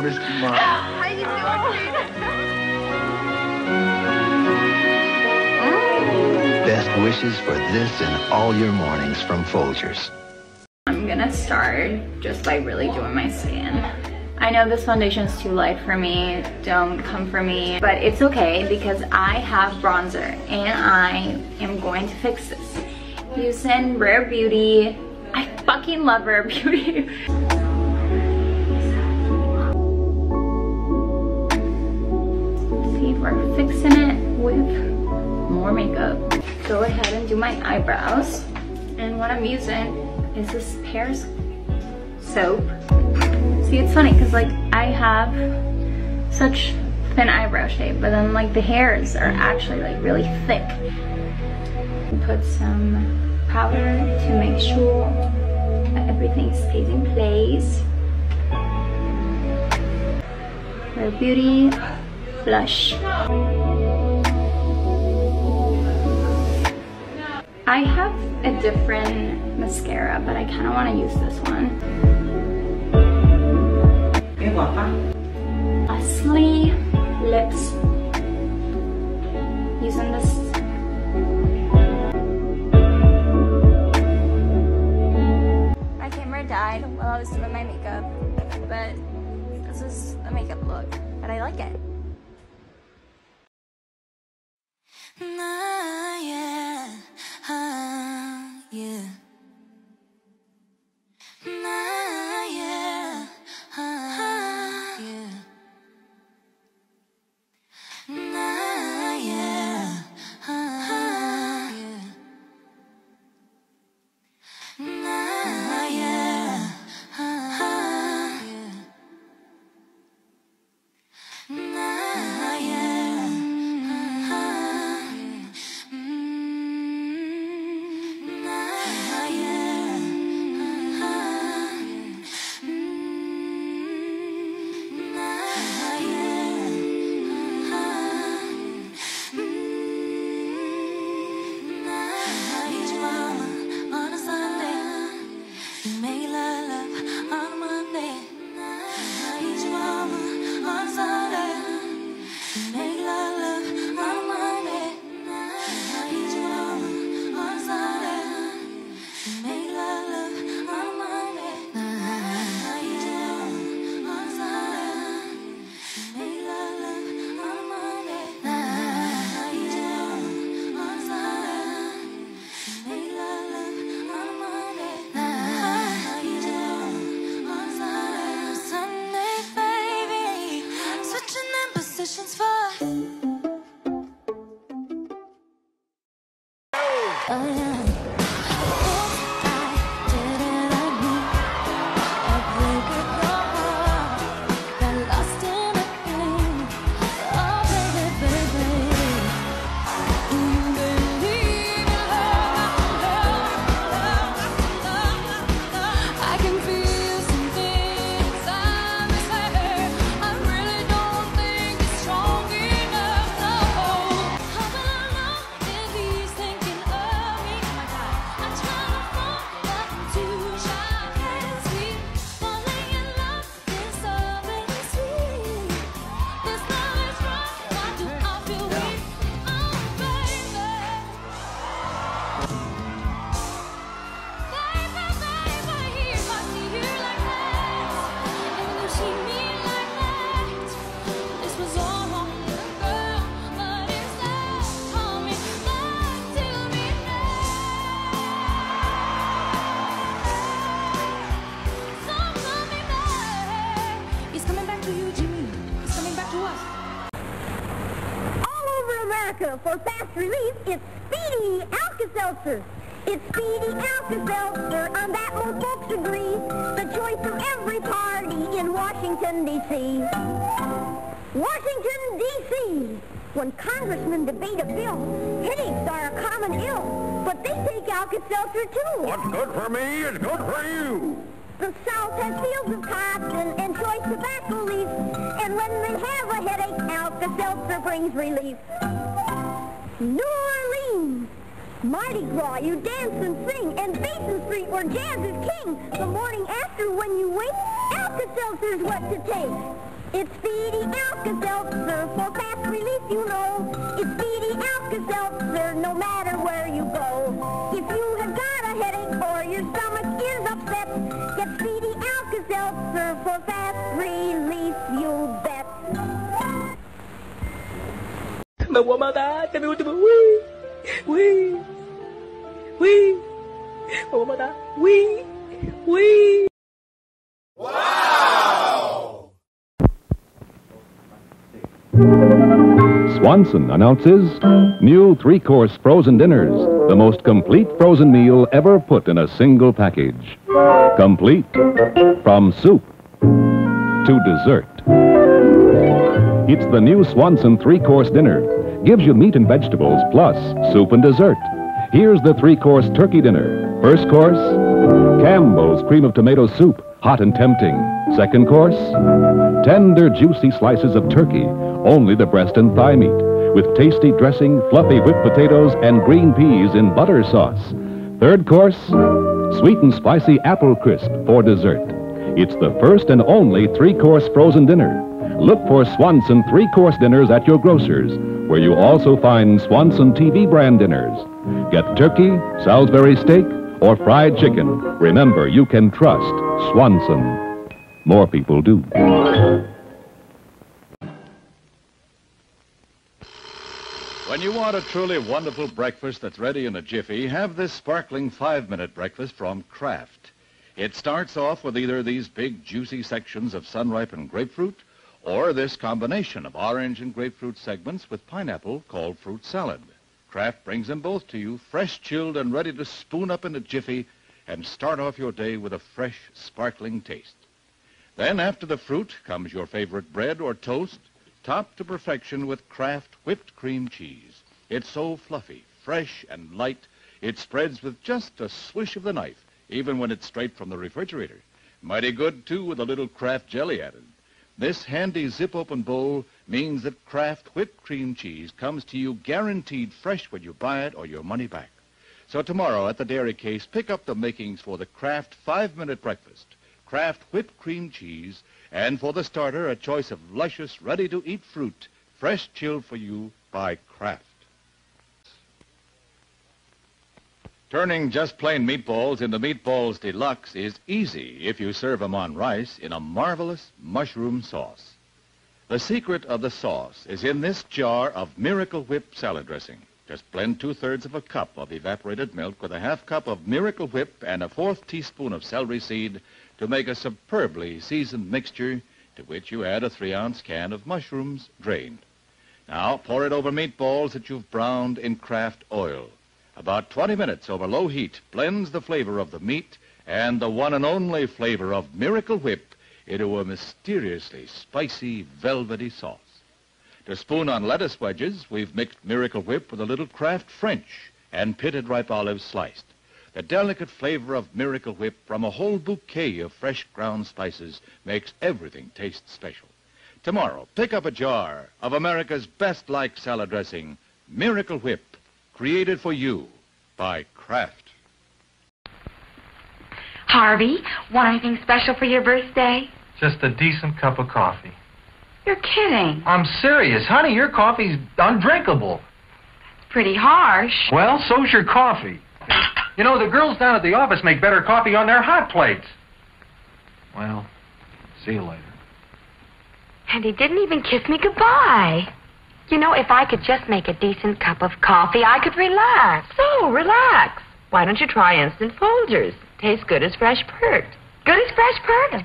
missed you, Mom. How you doing? Best wishes for this and all your mornings from Folgers. I'm gonna start just by really doing my skin. I know this foundation is too light for me, don't come for me, but it's okay because I have bronzer and I am going to fix this. Using Rare Beauty. I fucking love Rare Beauty. See if we're fixing it with more makeup. Go ahead and do my eyebrows. And what I'm using is this Pears soap. See, it's funny because like I have such thin eyebrow shape, but then like the hairs are actually like really thick. Put some powder to make sure that everything stays in place. Rare Beauty blush. I have a different mascara, but I kind of want to use this one. Lastly, lips. Using this. My camera died while I was doing my makeup, but this is the makeup look, and I like it. For fast relief, it's Speedy Alka-Seltzer. It's Speedy Alka-Seltzer, on that most folks agree. The choice of every party in Washington, D.C. Washington, D.C. When congressmen debate a bill, headaches are a common ill, but they take Alka-Seltzer too. What's good for me is good for you. The South has fields of cotton and choice tobacco leaves, and when they have a headache, Alka-Seltzer brings relief. New Orleans, Mardi Gras, you dance and sing, and Basin Street where jazz is king. The morning after when you wake, Alka-Seltzer's what to take. It's Speedy Alka-Seltzer for fast relief, you know. It's Speedy Alka-Seltzer no matter where you go. If you have got a headache or your stomach is upset, get Speedy Alka-Seltzer for fast relief, you bet. 我妈妈在那边喂喂喂，我妈妈喂喂。 Swanson announces new three-course frozen dinners, the most complete frozen meal ever put in a single package. Complete from soup to dessert. It's the new Swanson three-course dinner. Gives you meat and vegetables plus soup and dessert. Here's the three-course turkey dinner. First course, Campbell's cream of tomato soup, hot and tempting. Second course, tender, juicy slices of turkey, only the breast and thigh meat, with tasty dressing, fluffy whipped potatoes, and green peas in butter sauce. Third course, sweet and spicy apple crisp for dessert. It's the first and only three-course frozen dinner. Look for Swanson three-course dinners at your grocer's, where you also find Swanson TV brand dinners. Get turkey, Salisbury steak, or fried chicken. Remember, you can trust Swanson. More people do. When you want a truly wonderful breakfast that's ready in a jiffy, have this sparkling 5-minute breakfast from Kraft. It starts off with either these big, juicy sections of sun-ripened grapefruit or this combination of orange and grapefruit segments with pineapple called fruit salad. Kraft brings them both to you, fresh, chilled, and ready to spoon up in a jiffy and start off your day with a fresh, sparkling taste. Then, after the fruit, comes your favorite bread or toast, topped to perfection with Kraft whipped cream cheese. It's so fluffy, fresh, and light, it spreads with just a swish of the knife, even when it's straight from the refrigerator. Mighty good, too, with a little Kraft jelly added. This handy zip-open bowl means that Kraft whipped cream cheese comes to you guaranteed fresh when you buy it or your money back. So tomorrow at the dairy case, pick up the makings for the Kraft 5-minute breakfast. Kraft whipped cream cheese, and for the starter, a choice of luscious, ready-to-eat fruit, fresh chilled for you by Kraft. Turning just plain meatballs into Meatballs Deluxe is easy if you serve them on rice in a marvelous mushroom sauce. The secret of the sauce is in this jar of Miracle Whip salad dressing. Just blend 2/3 of a cup of evaporated milk with a 1/2 cup of Miracle Whip and a 1/4 teaspoon of celery seed to make a superbly seasoned mixture, to which you add a 3-ounce can of mushrooms drained. Now pour it over meatballs that you've browned in Kraft oil. About 20 minutes over low heat blends the flavor of the meat and the one and only flavor of Miracle Whip into a mysteriously spicy, velvety sauce. To spoon on lettuce wedges, we've mixed Miracle Whip with a little Kraft French and pitted ripe olives sliced. The delicate flavor of Miracle Whip from a whole bouquet of fresh ground spices makes everything taste special. Tomorrow, pick up a jar of America's best-liked salad dressing, Miracle Whip, created for you by Kraft. Harvey, want anything special for your birthday? Just a decent cup of coffee. You're kidding. I'm serious. Honey, your coffee's undrinkable. It's pretty harsh. Well, so's your coffee. You know, the girls down at the office make better coffee on their hot plates. Well, see you later. And he didn't even kiss me goodbye. You know, if I could just make a decent cup of coffee, I could relax. So, relax. Why don't you try Instant Folgers? Tastes good as fresh perked. Good as fresh perked.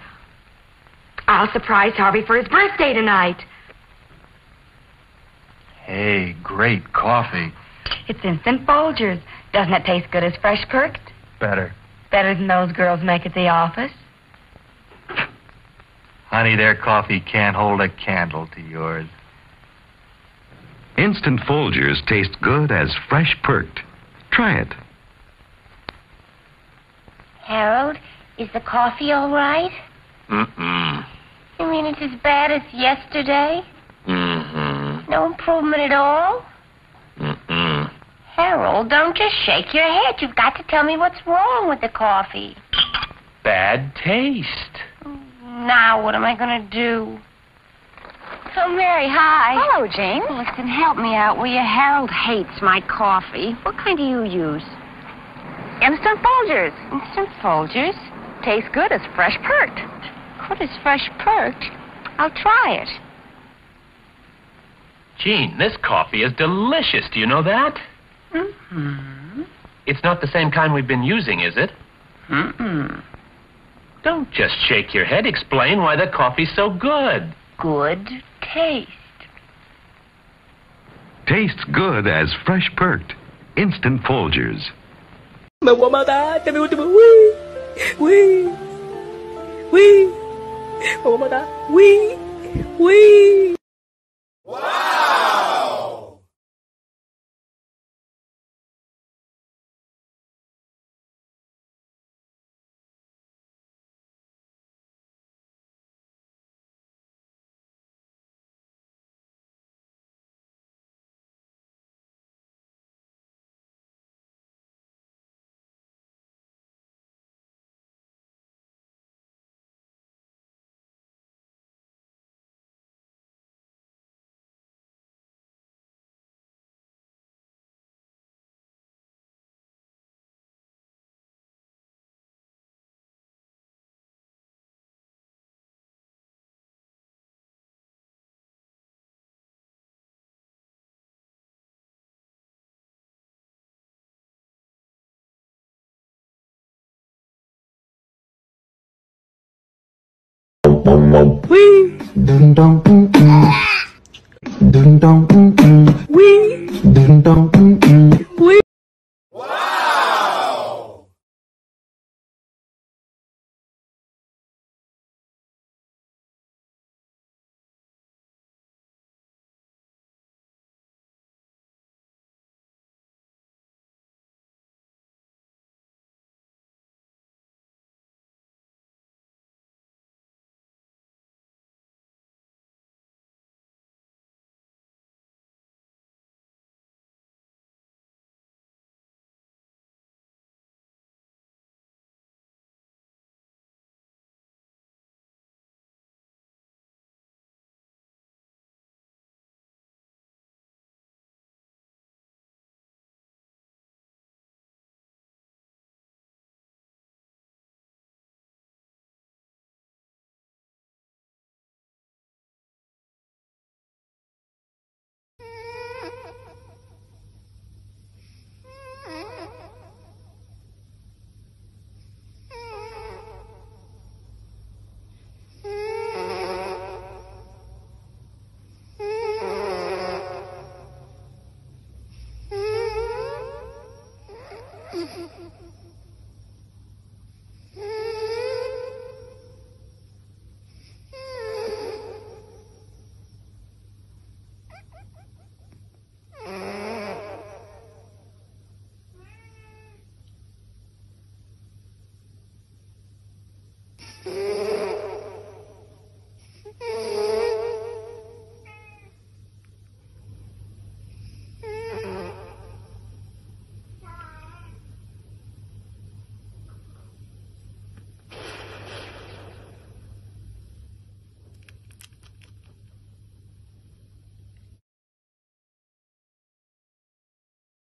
I'll surprise Harvey for his birthday tonight. Hey, great coffee. It's Instant Folgers. Doesn't it taste good as fresh perked? Better. Better than those girls make at the office? Honey, their coffee can't hold a candle to yours. Instant Folgers taste good as fresh perked. Try it. Harold, is the coffee all right? Mm-mm. You mean it's as bad as yesterday? Mm-hmm. No improvement at all? Mm-mm. Harold, don't just shake your head. You've got to tell me what's wrong with the coffee. Bad taste. Now what am I going to do? Oh, Mary, hi. Hello, Jane. Listen, help me out, will you? Harold hates my coffee. What kind do you use? Instant Folgers. Instant Folgers? Tastes good as fresh perked. Good as fresh perked? I'll try it. Gene, this coffee is delicious. Do you know that? Mm-hmm. It's not the same kind we've been using, is it? Mm-mm. Don't just shake your head. Explain why the coffee's so good. Good taste. Tastes good as fresh perked. Instant Folgers. Me voy a matar, te me último. Uy, uy, uy. Me voy a matar. Uy, uy. Wow. Wee. Dun dun dun dun dun. Wee. Dun dun dun. Wee.